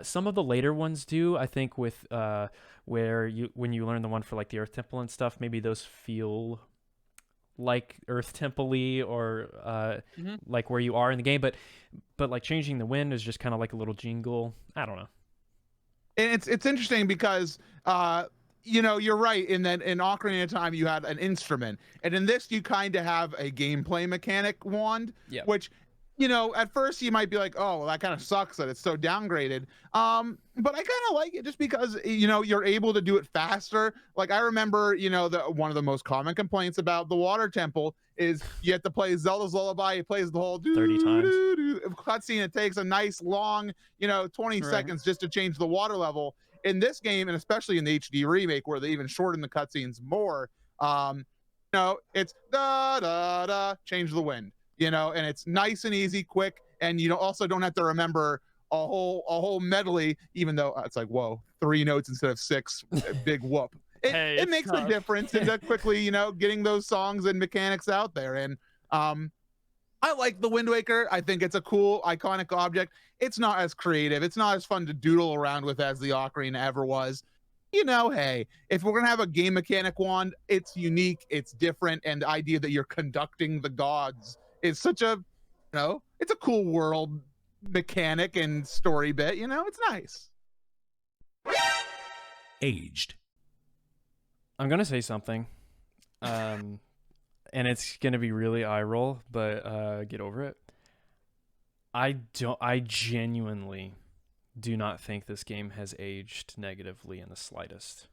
Some of the later ones do, I think, with when you learn the one for like the Earth Temple and stuff, maybe those feel like Earth Temple-y or like where you are in the game, but like Changing the Wind is just kind of like a little jingle. I don't know. And it's interesting because you're right in that in Ocarina of Time you had an instrument, and in this you kind of have a gameplay mechanic wand, which at first you might be like, oh, well, that kind of sucks that it's so downgraded. But I kind of like it just because you're able to do it faster. Like I remember, one of the most common complaints about the Water Temple is you have to play Zelda's Lullaby. It plays the whole 30 times cutscene. It takes a nice long 20 seconds just to change the water level. In this game, and especially in the HD remake where they even shorten the cutscenes more, it's da da da, change the wind. And it's nice and easy, quick, and you also don't have to remember a whole medley, even though it's like, whoa, 3 notes instead of 6, big whoop. It makes a difference in quickly, getting those songs and mechanics out there. And I like the Wind Waker. I think it's a cool, iconic object. It's not as creative. It's not as fun to doodle around with as the Ocarina ever was. Hey, if we're gonna have a game mechanic wand, it's unique, it's different, and the idea that you're conducting the gods is such a, it's a cool world mechanic and story bit. It's nice. Aged. I'm gonna say something, and it's gonna be really eye roll, but get over it. I genuinely do not think this game has aged negatively in the slightest.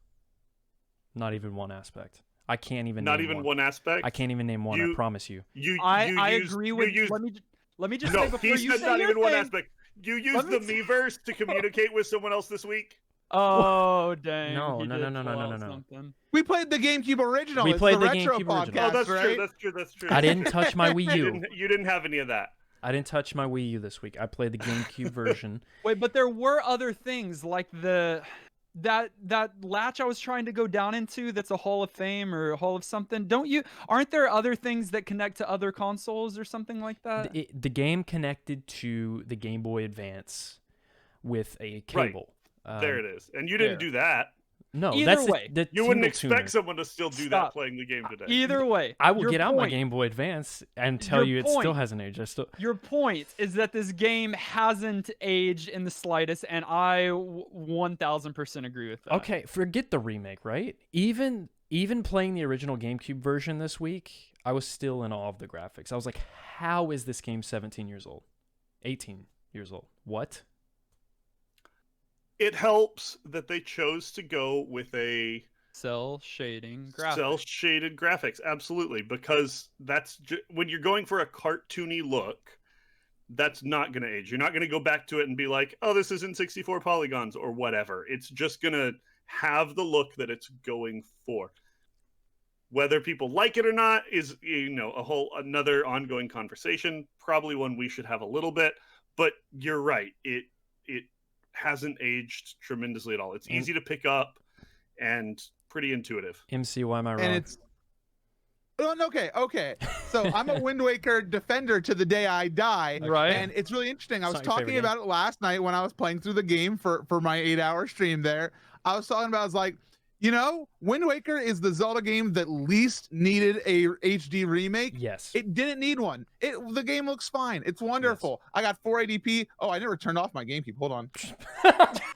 Not even one aspect. I can't even not name even one aspect. I can't even name one. I promise you. I agree with. Let me just say before he you said say not your even one thing- aspect. You used the Miiverse to communicate with someone else this week. Oh dang! No. he did pull out something. We played the GameCube original. We It's played the retro GameCube podcast, original. Oh, that's right? true. That's true. I didn't touch my Wii U. You didn't have any of that. I didn't touch my Wii U this week. I played the GameCube version. Wait, but there were other things like that latch I was trying to go down into. That's a Hall of Fame or a Hall of something. Aren't there other things that connect to other consoles or something like that? The game connected to the Game Boy Advance with a cable. Right. There it is. And you didn't do that. No, Either that's way, you wouldn't tingle expect tuner. someone to still do that playing the game today. Either way, I will your get out my point- Game Boy Advance and tell you it still hasn't aged. Your point is that this game hasn't aged in the slightest, and I 1000% agree with that. Okay, forget the remake, right? Even playing the original GameCube version this week, I was still in awe of the graphics. I was like, how is this game 17 years old? 18 years old. What? It helps that they chose to go with a Cell shading graphics. cell shaded graphics, absolutely, because that's when you're going for a cartoony look, that's not going to age. You're not going to go back to it and be like, oh, this isn't 64 polygons or whatever. It's just going to have the look that it's going for. Whether people like it or not is, a whole another ongoing conversation, probably one we should have a little bit, but you're right. It hasn't aged tremendously at all. It's easy to pick up and pretty intuitive. MC, why am I wrong? And it's okay. So I'm a Wind Waker defender to the day I die. Right. And it's really interesting. I was It's not your talking favorite about it last night when I was playing through the game for my 8-hour stream there. I was talking about, I was like, Wind Waker is the Zelda game that least needed a HD remake. Yes. It didn't need one. The game looks fine. It's wonderful. Yes. I got 480p. Oh, I never turned off my GameCube. Hold on.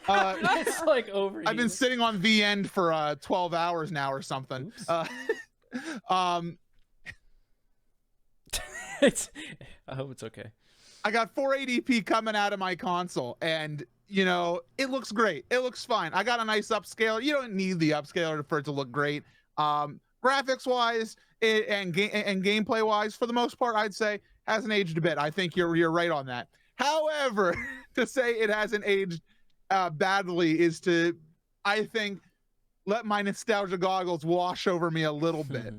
It's like over. I've been sitting on the end for 12 hours now or something. I hope it's okay. I got 480p coming out of my console, and it looks great. It looks fine. I got a nice upscaler. You don't need the upscaler for it to look great. graphics wise and gameplay wise, for the most part, I'd say hasn't aged a bit. I think you're right on that. However, to say it hasn't aged badly is to, I think, let my nostalgia goggles wash over me a little bit,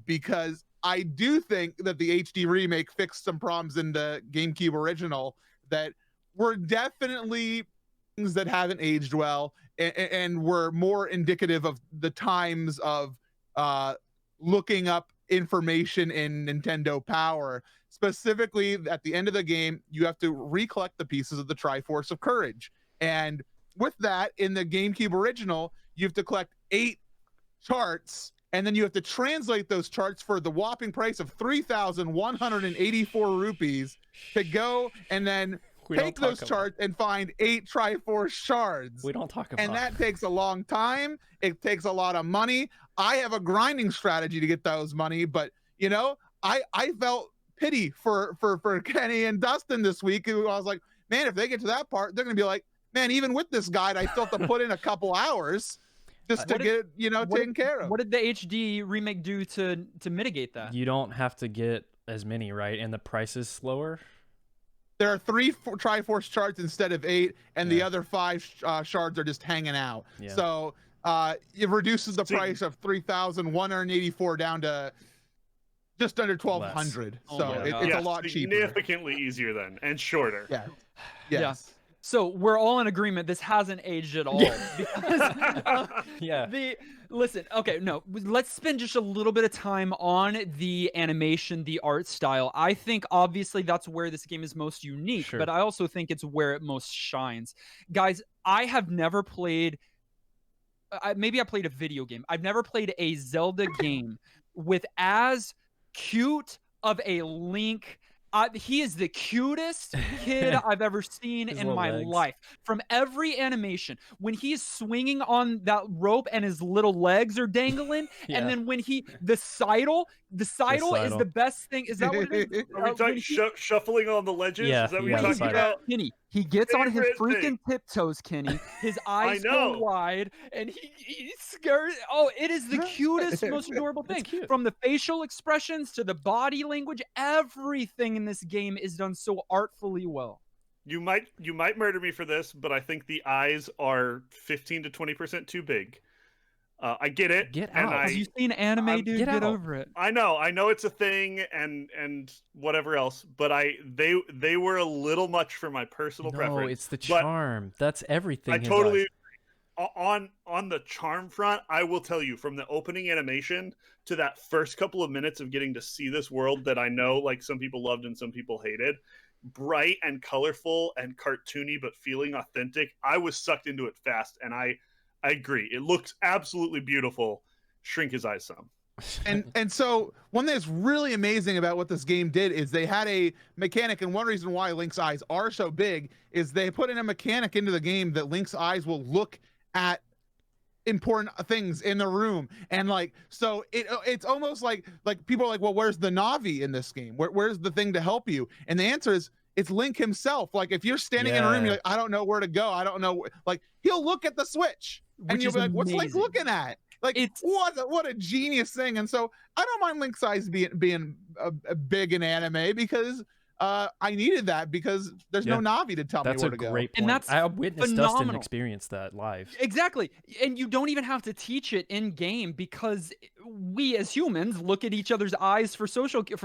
because I do think that the HD remake fixed some problems in the GameCube original that were definitely things that haven't aged well, and were more indicative of the times of looking up information in Nintendo Power. Specifically, at the end of the game, you have to recollect the pieces of the Triforce of Courage. And with that, in the GameCube original, you have to collect 8 charts, and then you have to translate those charts for the whopping price of 3,184 rupees to go and then take those charts and find 8 Triforce shards. We don't talk about and that takes a long time. It takes a lot of money. I have a grinding strategy to get those money, but you know, I felt pity for Kenny and Dustin this week. I was like, man, if they get to that part, they're gonna be like, man, even with this guide, I still have to put in a couple hours just to get it, you know, taken care of. What did the HD remake do to mitigate that? You don't have to get as many, right? And the price is slower. There are 3 Triforce charts instead of 8, and the other 5 shards are just hanging out. Yeah. So it reduces the price of 3,184 down to just under 1,200. So it's a lot cheaper. Significantly easier then, and shorter. Yeah. Yes. Yeah. So we're all in agreement this hasn't aged at all. Because, listen, okay, no, let's spend just a little bit of time on the animation, the art style. I think obviously that's where this game is most unique, but I also think it's where it most shines. Guys, I have never played, maybe I played a video game. I've never played a Zelda game with as cute of a Link. He is the cutest kid I've ever seen in my life. From every animation, when he's swinging on that rope and his little legs are dangling, and then when the sidle is the best thing. Is that what it is? Are we talking shuffling on the ledges? Yeah, is that what you're talking about? Kenny, he gets on his freaking tiptoes, Kenny. His eyes go wide, and he scares. Oh, it is the cutest, most adorable thing. From the facial expressions to the body language, everything in this game is done so artfully well. You might murder me for this, but I think the eyes are 15 to 20% too big. I get it. Get out. Have you seen anime, dude? Get over it. I know it's a thing and whatever else, but they were a little much for my personal preference. No, it's the charm. That's everything. I totally on the charm front, I will tell you, from the opening animation to that first couple of minutes of getting to see this world that I know like some people loved and some people hated, bright and colorful and cartoony but feeling authentic, I was sucked into it fast, and I agree. It looks absolutely beautiful. Shrink his eyes some. And so one thing that's really amazing about what this game did is they had a mechanic, and one reason why Link's eyes are so big is they put in a mechanic into the game that Link's eyes will look at important things in the room, and like, so it's almost like people are like, well, where's the Navi in this game? Where's the thing to help you? And the answer is it's Link himself. Like, if you're standing in a room, you're like, I don't know where to go, I don't know, like, he'll look at the switch and you'll be like, what's Link looking at? Like, it's what a genius thing. And so I don't mind Link's eyes being big in anime, because I needed that, because there's no Navi to tell me where to go. That's a great point. And that's I witnessed phenomenal. Dustin experience that live. Exactly. And you don't even have to teach it in game, because we as humans look at each other's eyes for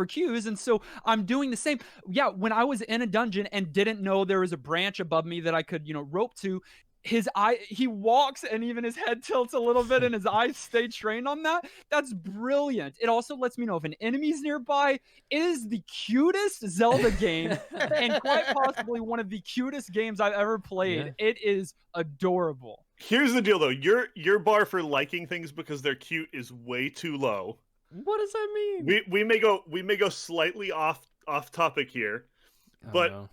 cues. And so I'm doing the same. Yeah, when I was in a dungeon and didn't know there was a branch above me that I could, rope to, he walks and even his head tilts a little bit and his eyes stay trained on that. That's brilliant. It also lets me know if an enemy's nearby. It is the cutest Zelda game and quite possibly one of the cutest games I've ever played. Yeah. It is adorable. Here's the deal though. Your bar for liking things because they're cute is way too low. What does that mean? We may go slightly off topic here. But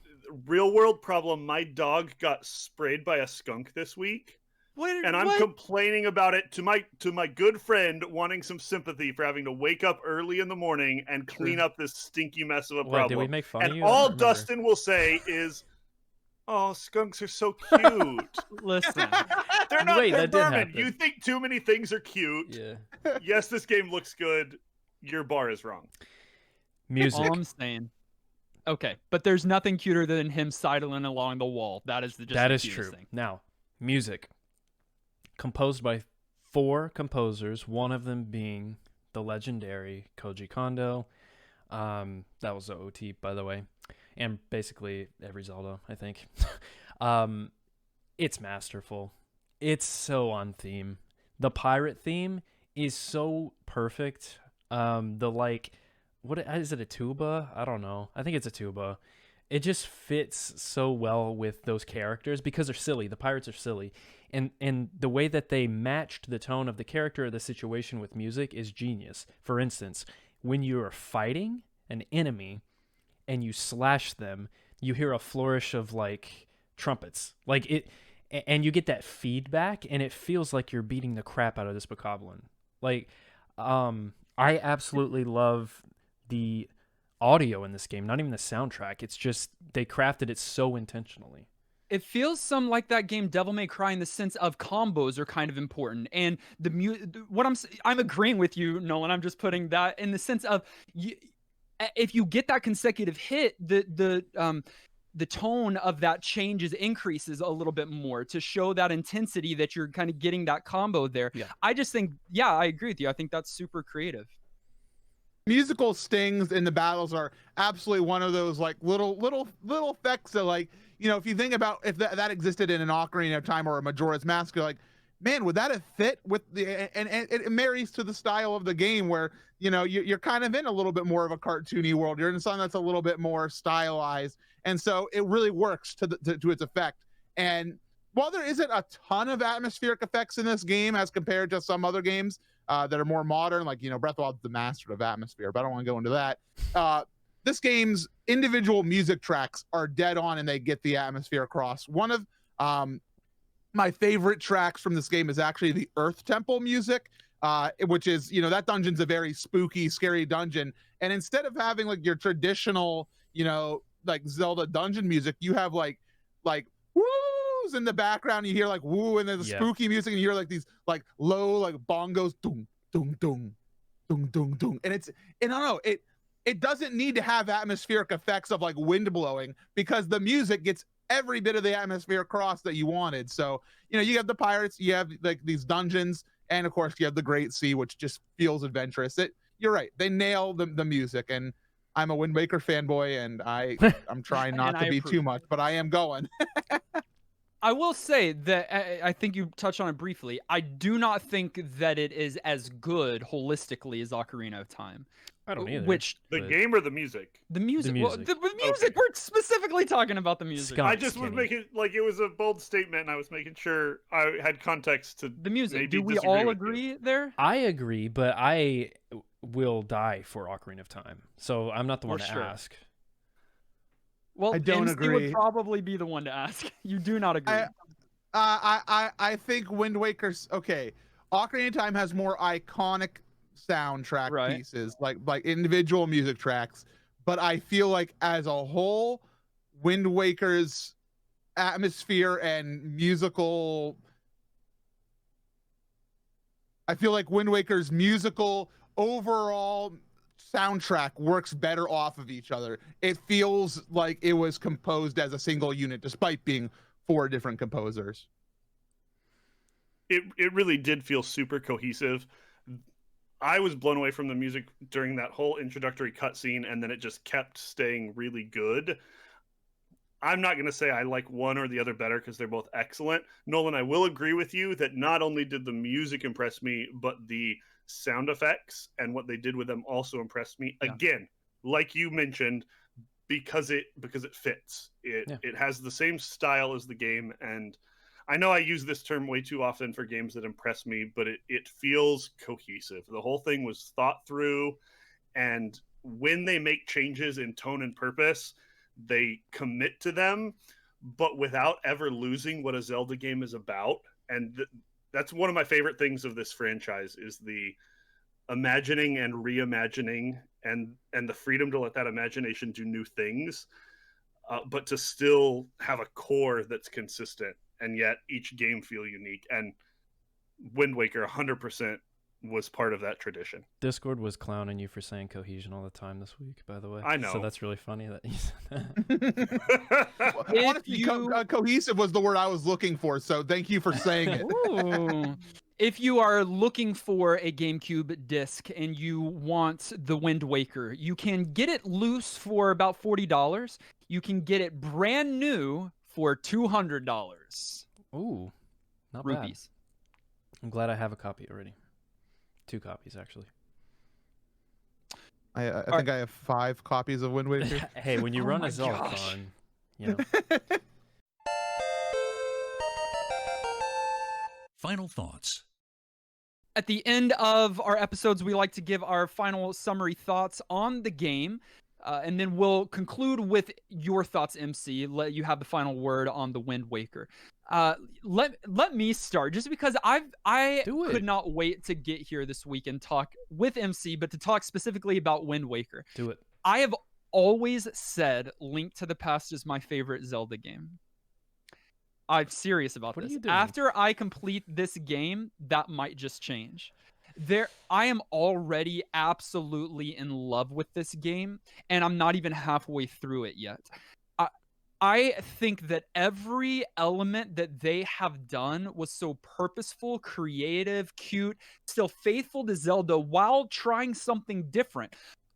real world problem, my dog got sprayed by a skunk this week. I'm complaining about it to my good friend, wanting some sympathy for having to wake up early in the morning and clean up this stinky mess of a problem. Did we make fun of you? And all Dustin will say is, Oh, skunks are so cute. Listen, They're not. Wait, They're that did vermin. happen. You think too many things are cute. Yeah. Yes, this game looks good. Your bar is wrong. Music. all I'm saying. Okay, but there's nothing cuter than him sidling along the wall. That is just That the is cutest true. thing. Now, music. Composed by 4 composers, one of them being the legendary Koji Kondo. That was the OT, by the way. And basically every Zelda, I think. It's masterful. It's so on theme. The pirate theme is so perfect. What is it, a tuba? I don't know. I think it's a tuba. It just fits so well with those characters because they're silly. The pirates are silly. And the way that they matched the tone of the character or the situation with music is genius. For instance, when you're fighting an enemy and you slash them, you hear a flourish of like trumpets. And you get that feedback and it feels like you're beating the crap out of this bokoblin. I absolutely love the audio in this game, not even the soundtrack. It's just they crafted it so intentionally. It feels some like that game Devil May Cry in the sense of combos are kind of important, and I'm agreeing with you, Nolan. I'm just putting that in the sense of if you get that consecutive hit, the tone of that increases a little bit more to show that intensity that you're kind of getting that combo there. Yeah. I just think, I agree with you. I think that's super creative. Musical stings in the battles are absolutely one of those like little effects that, like, you know, if you think about if that existed in an Ocarina of Time or a Majora's Mask, you're like, man, would that have fit with and it marries to the style of the game where, you know, you're kind of in a little bit more of a cartoony world. You're in something that's a little bit more stylized, and so it really works to its effect. And while there isn't a ton of atmospheric effects in this game as compared to some other games that are more modern, like, you know, Breath of the Wild, the master of atmosphere, but I don't want to go into that. This game's individual music tracks are dead on and they get the atmosphere across. One of my favorite tracks from this game is actually the Earth Temple music, which is, you know, that dungeon's a very spooky, scary dungeon. And instead of having like your traditional, you know, like Zelda dungeon music, you have like woos in the background. You hear like woo, and then the spooky music, and you hear like these like low like bongos, dung dung dung dung dung dung. And I don't know, it doesn't need to have atmospheric effects of like wind blowing because the music gets every bit of the atmosphere across that you wanted. So, you know, you have the pirates, you have like these dungeons, and of course you have the Great Sea, which just feels adventurous. You're right, they nail the music, and I'm a Wind Waker fanboy, and I'm trying not to be too much, but I am going. I will say that I think you touched on it briefly. I do not think that it is as good holistically as Ocarina of Time. I don't either. The game or the music? The music. Well, the music. Okay. We're specifically talking about the music. I just was making like it was a bold statement, and I was making sure I had context to the music. Maybe do we all agree there? I agree, but I will die for Ocarina of Time, so I'm not the one to ask. Well, I don't agree. would probably be the one to ask. You do not agree. I think Wind Waker's okay. Ocarina of Time has more iconic soundtrack pieces, like individual music tracks, but I feel like as a whole, Wind Waker's atmosphere and musical, I feel like Wind Waker's musical overall soundtrack works better off of each other. It feels like it was composed as a single unit despite being 4 different composers. It really did feel super cohesive. I was blown away from the music during that whole introductory cutscene, and then it just kept staying really good. I'm not going to say I like one or the other better because they're both excellent. Nolan, I will agree with you that not only did the music impress me, but the sound effects and what they did with them also impressed me. Yeah. Again, like you mentioned, because it fits. It has the same style as the game, and I know I use this term way too often for games that impress me, but it feels cohesive. The whole thing was thought through, and when they make changes in tone and purpose, they commit to them, but without ever losing what a Zelda game is about. And that's one of my favorite things of this franchise is the imagining and reimagining and the freedom to let that imagination do new things. but to still have a core that's consistent and yet each game feel unique. And Wind Waker 100% was part of that tradition. Discord was clowning you for saying cohesion all the time this week, by the way. I know. So that's really funny that you said that. Honestly, cohesive was the word I was looking for, so thank you for saying it. Ooh. If you are looking for a GameCube disc and you want the Wind Waker, you can get it loose for about $40. You can get it brand new for $200. Ooh, not Rupees. bad. I'm glad I have a copy already. 2 copies, actually. I think I have 5 copies of Wind Waker. Hey, when you Oh run my a Zelda gosh. con, you know. Final thoughts. At the end of our episodes, we like to give our final summary thoughts on the game. And then we'll conclude with your thoughts, MC. Let you have the final word on the Wind Waker. Let me start, just because I Do it. could not wait to get here this week and talk with MC, but to talk specifically about Wind Waker. Do it. I have always said Link to the Past is my favorite Zelda game. I'm serious about What are this. you doing? After I complete this game, that might just change. I am already absolutely in love with this game, and I'm not even halfway through it yet. I think that every element that they have done was so purposeful, creative, cute, still faithful to Zelda while trying something different.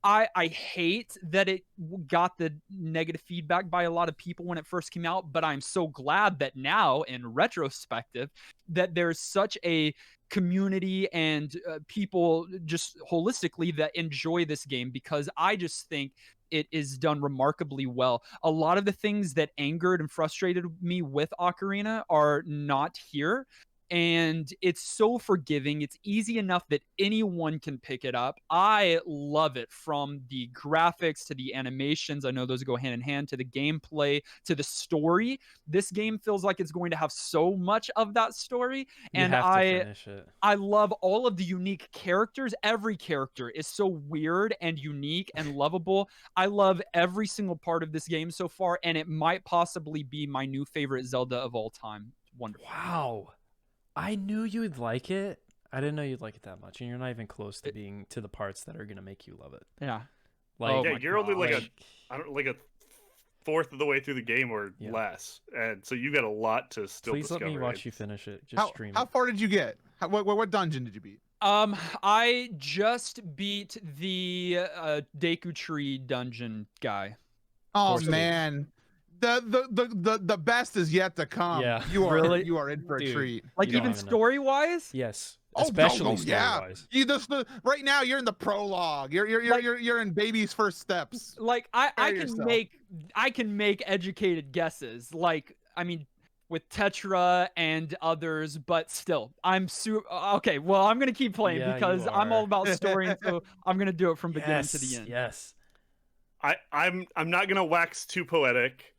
I hate that it got the negative feedback by a lot of people when it first came out, but I'm so glad that now, in retrospective, that there's such a community and people just holistically that enjoy this game, because I just think it is done remarkably well. A lot of the things that angered and frustrated me with Ocarina are not here. And it's so forgiving. It's easy enough that anyone can pick it up. I love it, from the graphics to the animations. I know those go hand in hand, to the gameplay, to the story. This game feels like it's going to have so much of that story. You And have to finish it. I love all of the unique characters. Every character is so weird and unique and lovable. I love every single part of this game so far, and it might possibly be my new favorite Zelda of all time. Wonderful. Wow. I knew you'd like it. I didn't know you'd like it that much, and you're not even close to being to the parts that are gonna make you love it. Yeah. Like, Oh yeah, my you're only like gosh. a fourth of the way through the game or Yeah. less, and so you got a lot to still please discover. let me watch you It's- finish it. Just stream How it. far did you get? What dungeon did you beat? I just beat the Deku Tree dungeon guy. Oh course, dude. man, the best is yet to come. Yeah. you are Really? you are in for a Dude. treat. Like, You don't even even know. story-wise? Yes, Oh, especially yeah. story-wise. Right now you're in the prologue. You're in baby's first steps. Like, I Prepare can yourself. make educated guesses. Like, I mean, with Tetra and others, but still, okay. Well, I'm gonna keep playing Yeah, because you I'm all are. about story, and so I'm gonna do it from beginning to the end. Yes. I'm not gonna wax too poetic,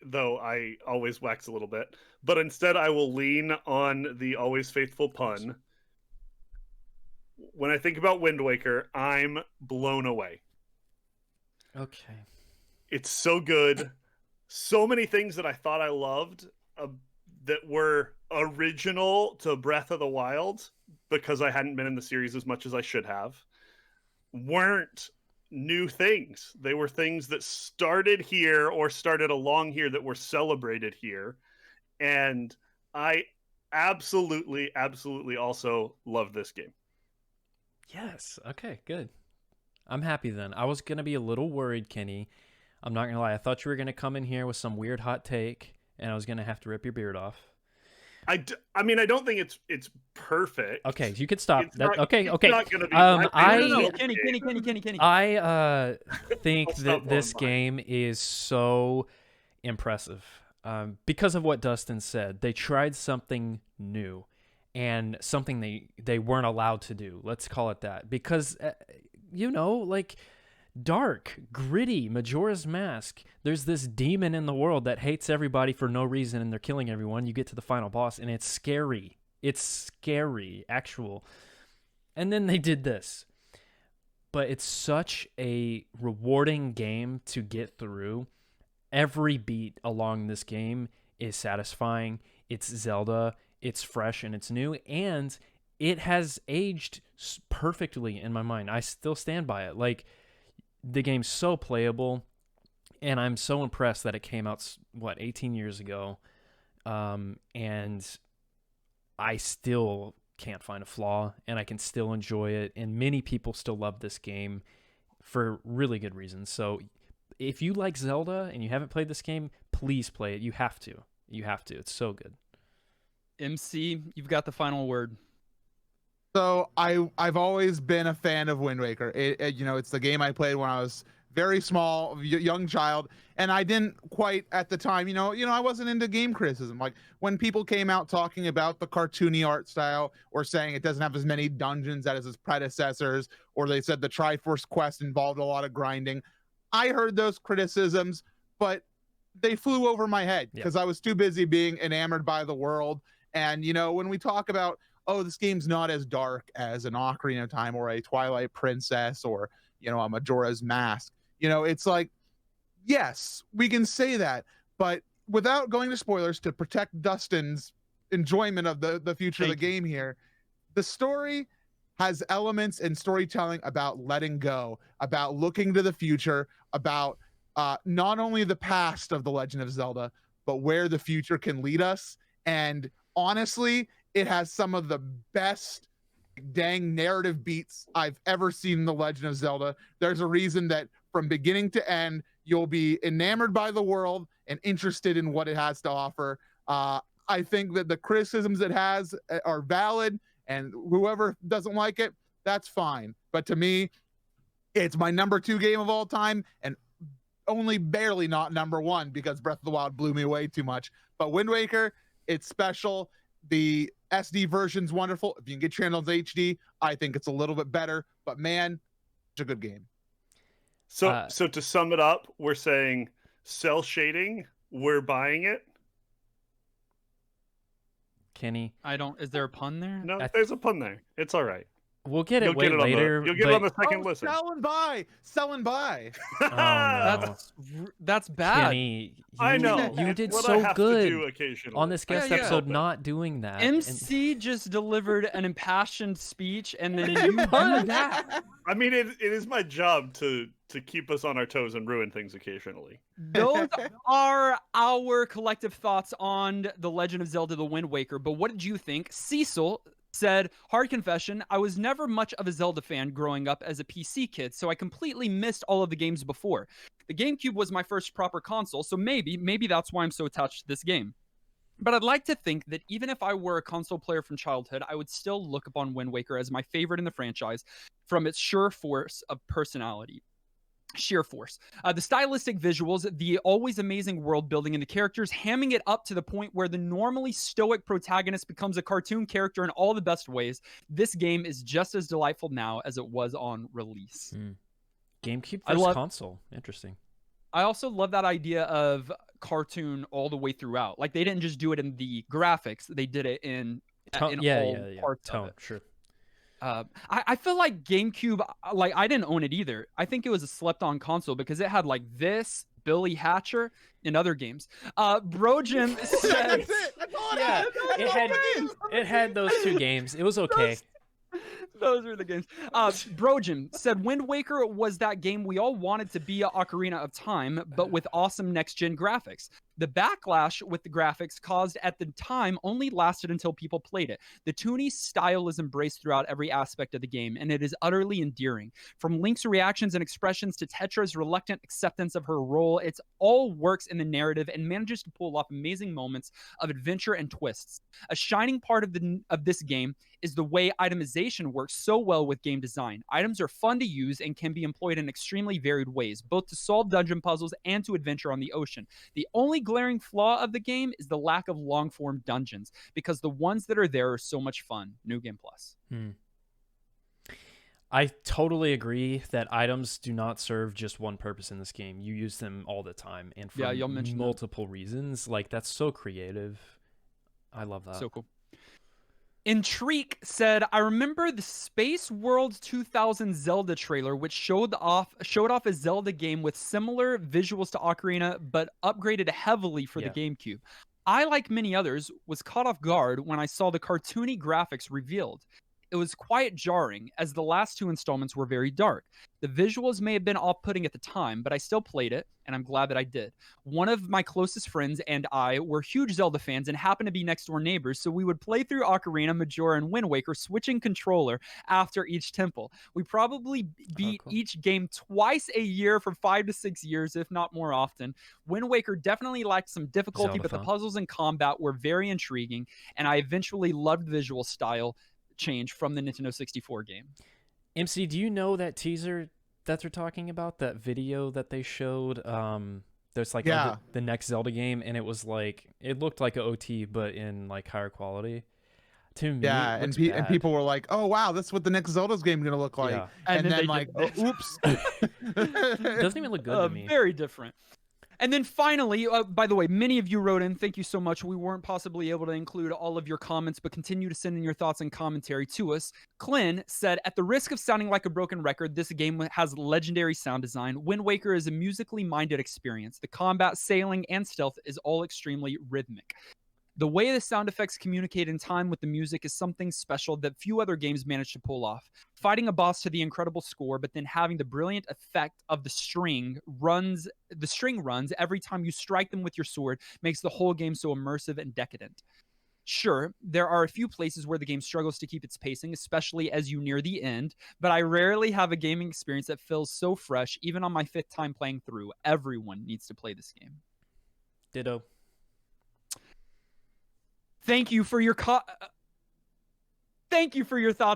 though I always wax a little bit. But instead, I will lean on the always faithful pun. When I think about Wind Waker, I'm blown away. Okay. It's so good. So many things that I thought I loved that were original to Breath of the Wild, because I hadn't been in the series as much as I should have, weren't new things. They were things that started here or started along here that were celebrated here. And I absolutely also love this game. Yes. Okay, good. I'm happy then. I was going to be a little worried, Kenny. I'm not going to lie. I thought you were going to come in here with some weird hot take, and I was going to have to rip your beard off. I mean, I don't think it's perfect. Okay, you could stop. It's That, not- okay, it's okay. not gonna be Um, my I- favorite No, Zelda Kenny. game. I think I'll stop that while this I'm behind. game is so impressive because of what Dustin said. They tried something new and something they weren't allowed to do. Let's call it that. Because, like dark, gritty, Majora's Mask. There's this demon in the world that hates everybody for no reason, and they're killing everyone. You get to the final boss, and it's scary. It's scary, actual. And then they did this. But it's such a rewarding game to get through. every beat along this game is satisfying. It's Zelda. It's fresh and it's new, and it has aged perfectly in my mind. I still stand by it. Like, the game's so playable, and I'm so impressed that it came out 18 years ago, and I still can't find a flaw, and I can still enjoy it, and many people still love this game for really good reasons. So if you like Zelda and you haven't played this game, please play it. You have to. It's so good. MC, you've got the final word. So I've always been a fan of Wind Waker. It's the game I played when I was very small, young child, and I didn't quite at the time. I wasn't into game criticism. Like when people came out talking about the cartoony art style, or saying it doesn't have as many dungeons as its predecessors, or they said the Triforce quest involved a lot of grinding. I heard those criticisms, but they flew over my head because I was too busy being enamored by the world. And when we talk about, oh, this game's not as dark as an Ocarina of Time or a Twilight Princess or a Majora's Mask, it's like, yes, we can say that, but without going to spoilers, to protect Dustin's enjoyment of the future of the game here, the story has elements in storytelling about letting go, about looking to the future, about not only the past of The Legend of Zelda, but where the future can lead us. And honestly, it has some of the best dang narrative beats I've ever seen in The Legend of Zelda. There's a reason that from beginning to end, you'll be enamored by the world and interested in what it has to offer. I think that the criticisms it has are valid, and whoever doesn't like it, that's fine. But to me, it's my number 2 game of all time, and only barely not number 1 because Breath of the Wild blew me away too much. But Wind Waker, it's special. The SD version's wonderful. If you can get channels HD, I think it's a little bit better. But man, it's a good game. So to sum it up, we're saying cell shading, we're buying it. Kenny, Is there a pun there? No, there's a pun there. It's all right. We'll get it later. You'll get it on the second listen. Sell and buy. Oh, no. That's bad. Kenny, I know. You did what so I have good to do occasionally. on this guest episode not doing that. MC just delivered an impassioned speech, and then you do that. I mean, it is my job to keep us on our toes and ruin things occasionally. Those are our collective thoughts on The Legend of Zelda: The Wind Waker. But what did you think? Cecil said, hard confession, I was never much of a Zelda fan growing up as a PC kid, so I completely missed all of the games before. The GameCube was my first proper console, so maybe that's why I'm so attached to this game. But I'd like to think that even if I were a console player from childhood, I would still look upon Wind Waker as my favorite in the franchise from its sheer force of personality. Sheer force. The stylistic visuals, the always amazing world building, and the characters hamming it up to the point where the normally stoic protagonist becomes a cartoon character in all the best ways. This game is just as delightful now as it was on release. GameCube first console. Interesting. I also love that idea of cartoon all the way throughout. Like, they didn't just do it in the graphics; they did it in all parts of it. Sure. I feel like GameCube, like, I didn't own it either. I think it was a slept-on console because it had like this, Billy Hatcher, and other games. Brojim said, That's it. That's all it had. It had those 2 games. It was okay. Those are the games. Brojim said Wind Waker was that game we all wanted to be a Ocarina of Time, but with awesome next-gen graphics. The backlash with the graphics caused at the time only lasted until people played it. The toony style is embraced throughout every aspect of the game, and it is utterly endearing. From Link's reactions and expressions to Tetra's reluctant acceptance of her role, it all works in the narrative and manages to pull off amazing moments of adventure and twists. A shining part of this game is the way itemization works so well with game design. Items are fun to use and can be employed in extremely varied ways, both to solve dungeon puzzles and to adventure on the ocean. The only glaring flaw of the game is the lack of long-form dungeons, because the ones that are there are so much fun. New Game Plus. I totally agree that items do not serve just one purpose in this game. You use them all the time, and for multiple reasons. Like, that's so creative. I love that. So cool. Intrigue said, I remember the Space World 2000 Zelda trailer, which showed off a Zelda game with similar visuals to Ocarina, but upgraded heavily for the GameCube. I, like many others, was caught off guard when I saw the cartoony graphics revealed. It was quite jarring, as the last two installments were very dark. The visuals may have been off-putting at the time, but I still played it, and I'm glad that I did. One of my closest friends and I were huge Zelda fans and happened to be next-door neighbors, so we would play through Ocarina, Majora, and Wind Waker, switching controller after each temple. We probably beat each game twice a year for 5 to 6 years, if not more often. Wind Waker definitely lacked some difficulty, but the puzzles and combat were very intriguing, and I eventually loved the visual style change from the Nintendo 64 game. MC, do you know that teaser that they're talking about? That video that they showed? There's like the next Zelda game, and it was like, it looked like an OT, but in like higher quality. To me, and people were like, "Oh wow, that's what the next Zelda's game is gonna look like." Yeah. And then like, oh, oops, it doesn't even look good to me. Very different. And then finally, by the way, many of you wrote in. Thank you so much. We weren't possibly able to include all of your comments, but continue to send in your thoughts and commentary to us. Clint said, at the risk of sounding like a broken record, this game has legendary sound design. Wind Waker is a musically minded experience. The combat, sailing, and stealth is all extremely rhythmic. The way the sound effects communicate in time with the music is something special that few other games manage to pull off. Fighting a boss to the incredible score, but then having the brilliant effect of the string runs every time you strike them with your sword makes the whole game so immersive and decadent. Sure, there are a few places where the game struggles to keep its pacing, especially as you near the end, but I rarely have a gaming experience that feels so fresh, even on my 5th time playing through. Everyone needs to play this game. Ditto. Thank you for your thoughts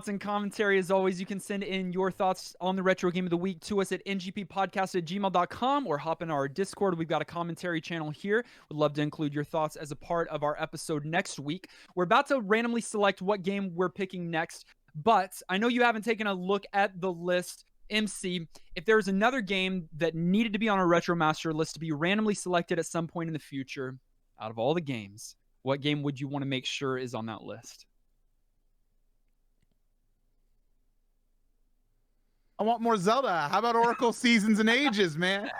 and commentary. As always, you can send in your thoughts on the Retro Game of the Week to us at ngppodcast@gmail.com or hop in our Discord. We've got a commentary channel here. We'd love to include your thoughts as a part of our episode next week. We're about to randomly select what game we're picking next, but I know you haven't taken a look at the list. MC, if there was another game that needed to be on our Retro Master list to be randomly selected at some point in the future, out of all the games, what game would you want to make sure is on that list? I want more Zelda. How about Oracle Seasons and Ages, man?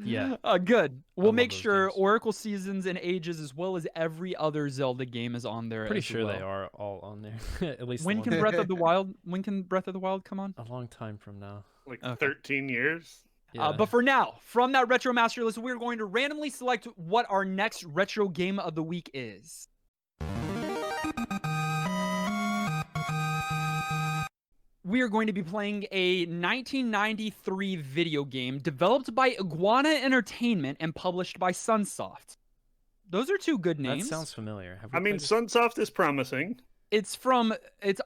Yeah. Good. We'll make those sure games. Oracle Seasons and Ages, as well as every other Zelda game, is on there. Pretty as sure well. they are all on there. At least When can Breath of the Wild come on? a long time from now. Like 13 years. Yeah. But for now, from that Retro Master list, we're going to randomly select what our next Retro Game of the Week is. We are going to be playing a 1993 video game developed by Iguana Entertainment and published by Sunsoft. Those are two good names. That sounds familiar. I mean, Sunsoft is promising. It's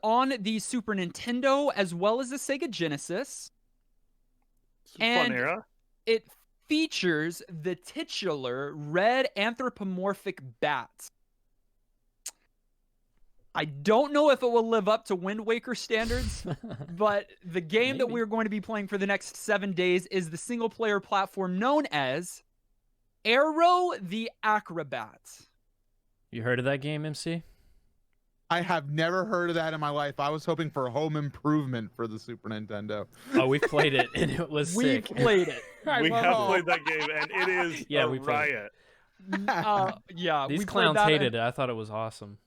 on the Super Nintendo as well as the Sega Genesis. It's a fun era. It features the titular red anthropomorphic bat. I don't know if it will live up to Wind Waker standards, but the game that we're going to be playing for the next 7 days is the single-player platform known as Aero the Acrobat. You heard of that game, MC? I have never heard of that in my life. I was hoping for Home Improvement for the Super Nintendo. Oh, we played it, and it was sick. We played it. We have played that game, and it is a riot. These clowns hated it. I thought it was awesome.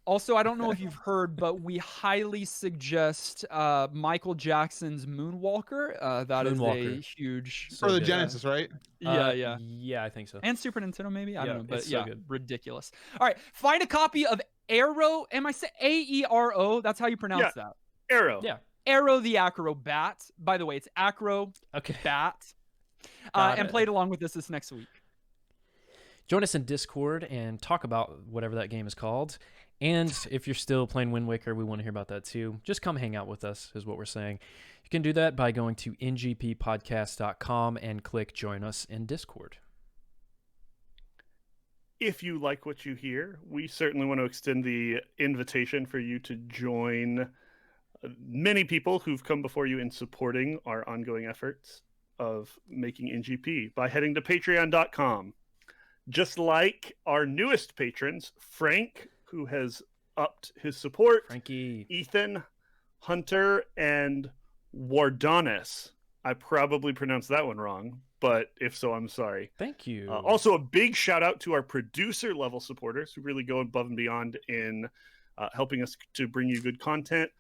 Also, I don't know if you've heard, but we highly suggest Michael Jackson's Moonwalker. That is a huge... For the Genesis, right? Yeah. Yeah, I think so. And Super Nintendo, maybe? I don't know, but it's so good. Ridiculous. All right, find a copy of Aero. Am I saying A-E-R-O? That's how you pronounce that. Aero. Yeah. Aero the Acrobat. By the way, it's Acro Bat. And played along with this next week. Join us in Discord and talk about whatever that game is called. And if you're still playing Wind Waker, we want to hear about that too. Just come hang out with us is what we're saying. You can do that by going to ngppodcast.com and click Join Us in Discord. If you like what you hear, we certainly want to extend the invitation for you to join many people who've come before you in supporting our ongoing efforts of making NGP by heading to patreon.com. Just like our newest patrons, Frank, who has upped his support. Frankie. Ethan, Hunter, and Wardonis. I probably pronounced that one wrong, but if so, I'm sorry. Thank you. Also, a big shout out to our producer level supporters who really go above and beyond in helping us to bring you good content.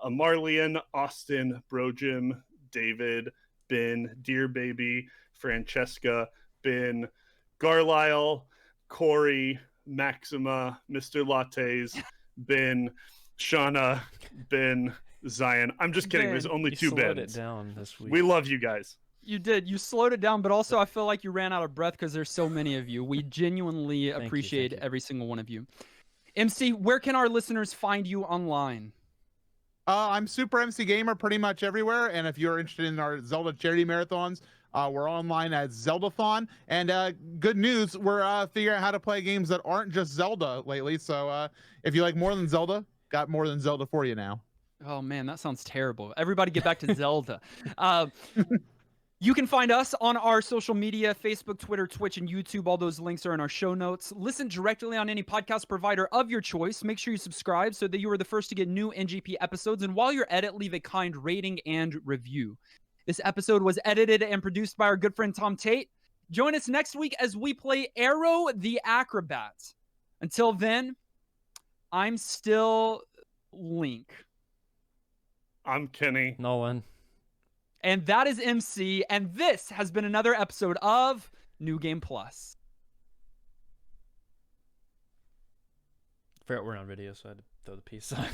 Amarlian, Austin, Brojim, David, Ben, Dear Baby, Francesca, Ben, Garlisle, Corey, Maxima, Mr. Lattes, Ben, Shauna, Ben, Zion. I'm just kidding. Ben, There's only you two slowed Bens. it down this week. We love you guys. You did. You slowed it down, but also I feel like you ran out of breath because there's so many of you. We genuinely Thank you, appreciate thank you. every single one of you. MC, where can our listeners find you online? I'm Super MC Gamer pretty much everywhere, and if you're interested in our Zelda charity marathons, we're online at Zeldathon. And good news, we're figuring out how to play games that aren't just Zelda lately. So if you like more than Zelda, got more than Zelda for you now. Oh man, that sounds terrible. Everybody get back to Zelda. You can find us on our social media, Facebook, Twitter, Twitch, and YouTube. All those links are in our show notes. Listen directly on any podcast provider of your choice. Make sure you subscribe so that you are the first to get new NGP episodes. And while you're at it, leave a kind rating and review. This episode was edited and produced by our good friend Tom Tate. Join us next week as we play Arrow the Acrobat. Until then, I'm still Link. I'm Kenny. Nolan. And that is MC, and this has been another episode of New Game Plus. I forgot we're on video, so I had to throw the peace sign.